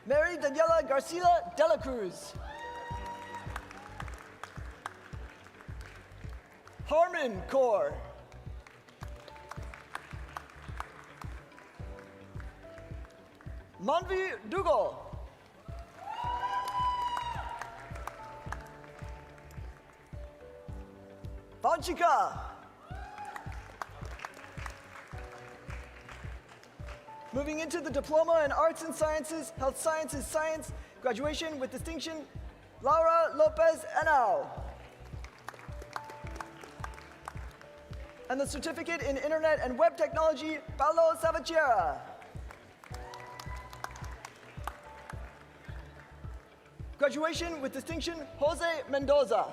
Mary Daniela Garcia de la Cruz. Harmon Kaur. Manvi Dugal. Vanchika.
Moving into the Diploma in Arts and Sciences, Health Sciences Science, graduation with distinction, Laura Lopez Henao. And the certificate in Internet and Web Technology, Paulo Salvatierra. Graduation with distinction, Jose Mendoza.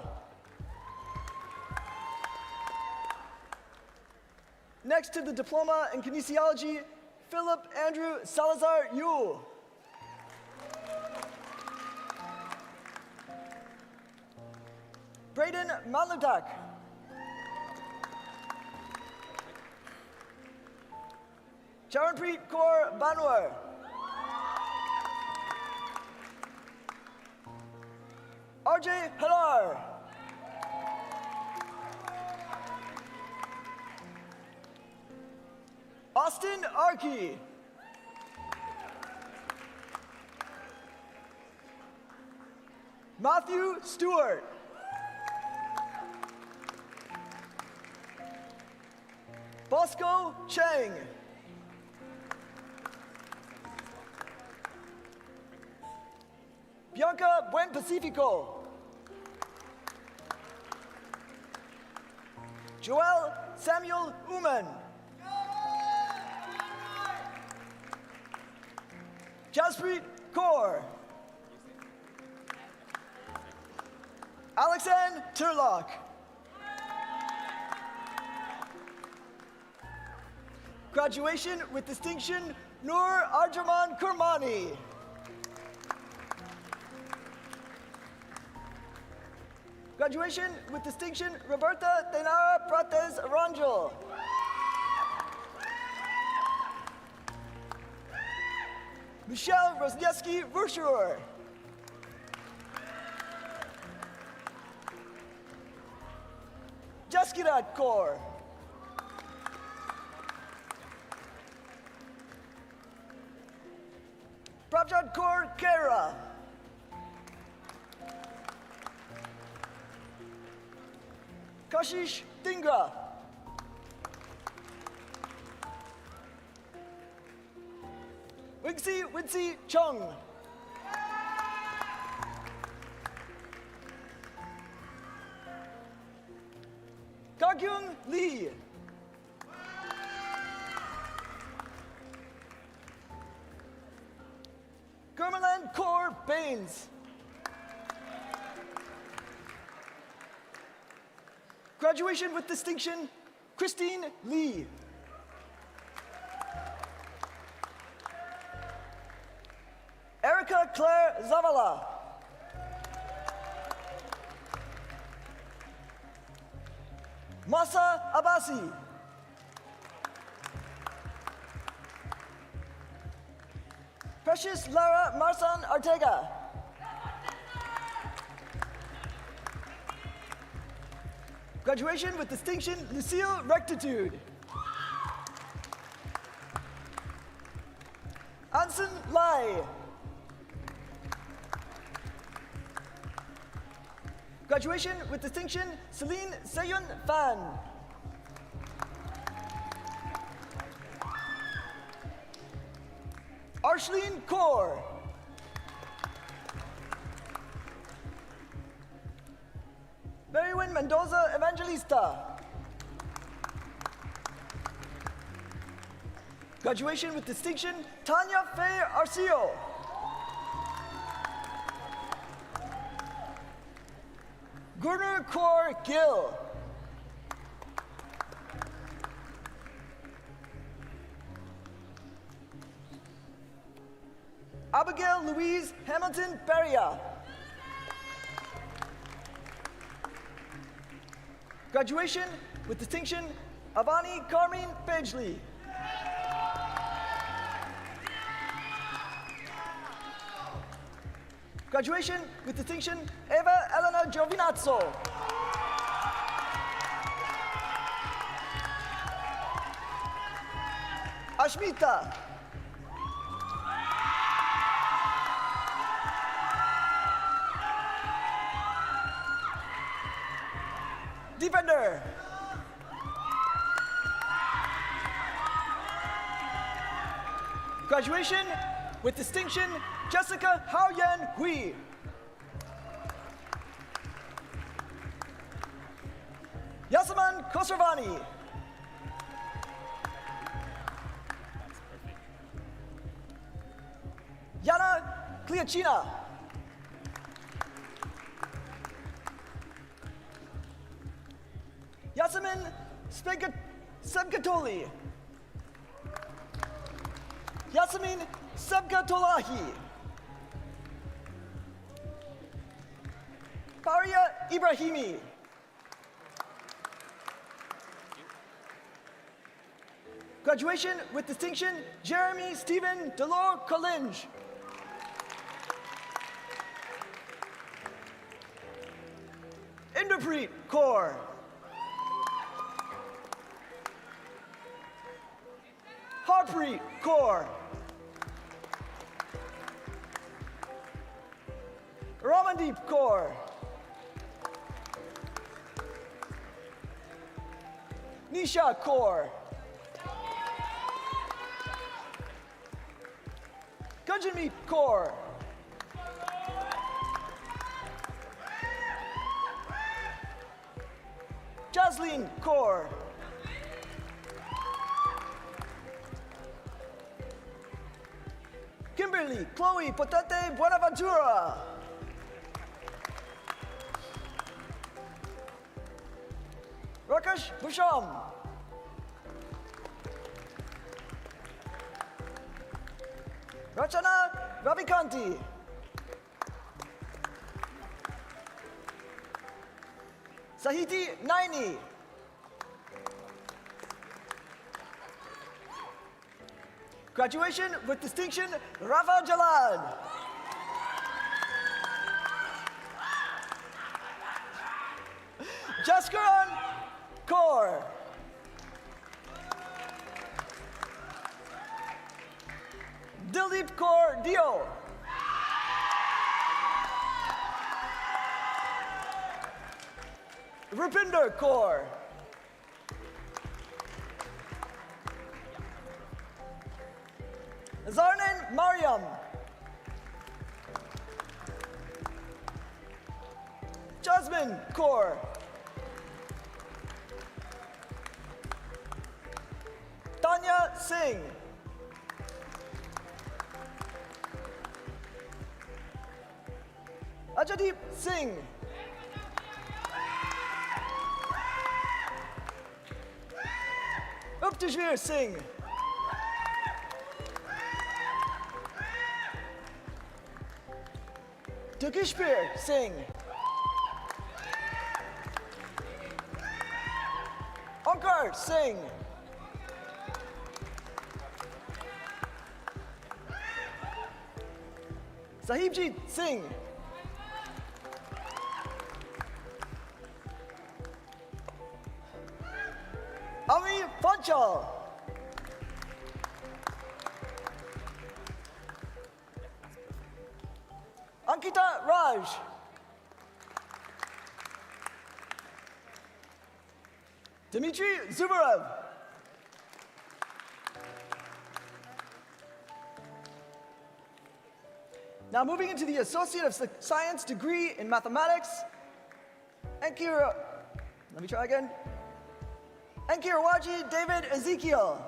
Next to the Diploma in Kinesiology, Philip Andrew Salazar Yule. Braden Malutak. Charanpreet Kaur Banwar. RJ Halar. Austin Arkey. Matthew Stewart. Bosco Chang. Bianca Buen Pacifico. Joel Samuel Uman. Jaspreet Kaur. Alexander Turlock. Graduation with distinction, Noor Arjaman Kurmani. Graduation with distinction, Roberta Tenara Prates Arangel. Michelle Rosniewski Verschuer. Jaskirat Kaur. Prabjot Kaur Kera. Kashish Dingra. Wincy Chung. Kagyung Lee. Gurmaland Kaur Baines. Graduation with distinction, Christine Lee. Erica Claire Zavala. Masa Abasi. Precious Lara Marsan Ortega. Graduation with distinction, Lucille Rectitude. Anson Lai. Graduation with distinction, Celine Seyun Fan. Arshlene Kaur. Merywin Mendoza Evangelista. Graduation with distinction, Tanya Faye Arcio. Gurner Kaur Gill. Abigail Louise Hamilton Beria. Graduation with distinction, Avani Carmine Pagely. Graduation with distinction, Eva Elena Giovinazzo. Ashmita. Defender. Graduation with distinction, Jessica Haoyan Hui. Yasaman Khosravani. Yana Kliachina. Yasemin Sebgatoli. Yasemin Sebgatolahi. Faria Ibrahimi. Graduation with distinction, Jeremy Stephen Delor Collinge. Inderpreet Kaur. Harpreet Kaur. Ramandeep Kaur. Nisha Kaur. Gunjanmeet Kaur. Jasleen Kaur. Kimberly Chloe Potete Buenaventura. Rakesh Busham. Rachana Ravikanti. Sahiti Naini. Graduation with distinction, Rafa Jalad. Jaskaran Kaur. Dilip Kaur Dio. Rupinder Kaur. Zarnan Mariam. Jasmine Kaur. Tanya Singh. Ajadeep Singh. Uptashvir Singh. Tukishpir Singh. Onkar Singh. Sahibjit Singh. Ami Panchal. Ankita Raj. Dmitry Zubarev. Now moving into the Associate of Science degree in Mathematics, Enkirawaji David Ezekiel.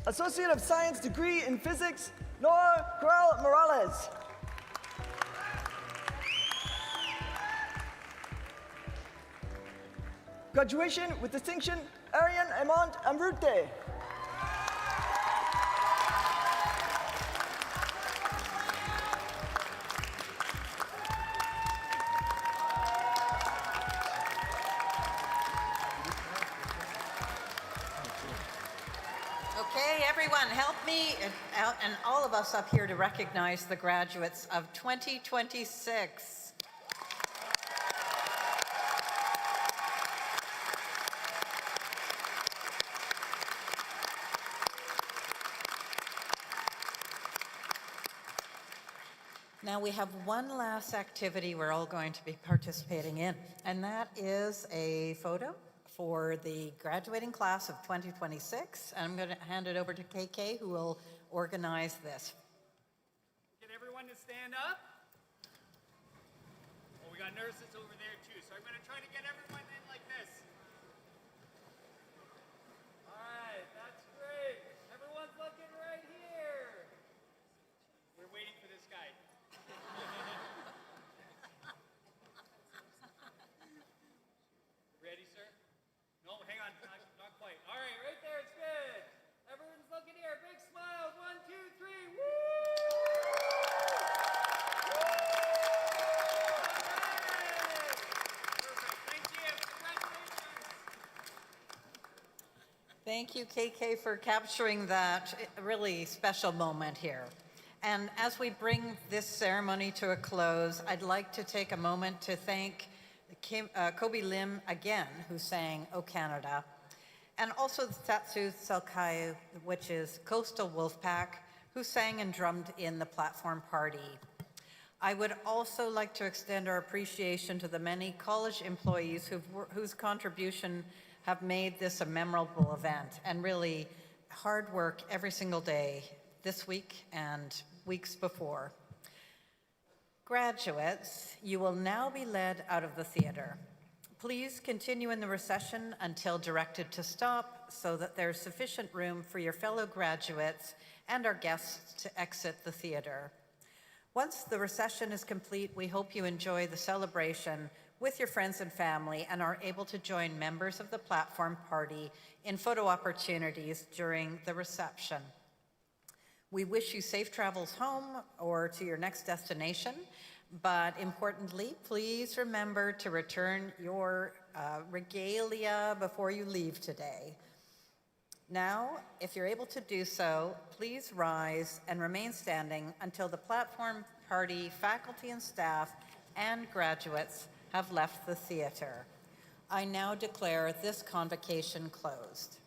Associate of Science degree in Physics, Noah Corral Morales. Graduation with distinction, Arian Amont Amrute.
Okay, everyone, help me and all of us up here to recognize the graduates of 2026. Now we have one last activity we're all going to be participating in, and that is a photo for the graduating class of 2026. And I'm going to hand it over to KK, who will organize this.
Get everyone to stand up. Oh, we got nurses over there too, so I'm going to try to get everyone in like this. All right, that's great. Everyone's looking right here. We're waiting for this guy. Ready, sir? No, hang on, not quite. All right, right there, it's good. Everyone's looking here. Big smiles. 1, 2, 3. Woo!
Thank you, KK, for capturing that really special moment here. And as we bring this ceremony to a close, I'd like to take a moment to thank Kobe Lim again, who sang "O Canada," and also the Tatsu Selkayu, which is Coastal Wolfpack, who sang and drummed in the platform party. I would also like to extend our appreciation to the many college employees whose contribution have made this a memorable event, and really hard work every single day this week and weeks before. Graduates, you will now be led out of the theater. Please continue in the recession until directed to stop so that there's sufficient room for your fellow graduates and our guests to exit the theater. Once the recession is complete, we hope you enjoy the celebration with your friends and family and are able to join members of the platform party in photo opportunities during the reception. We wish you safe travels home or to your next destination, but importantly, please remember to return your regalia before you leave today. Now, if you're able to do so, please rise and remain standing until the platform party faculty and staff and graduates have left the theater. I now declare this convocation closed.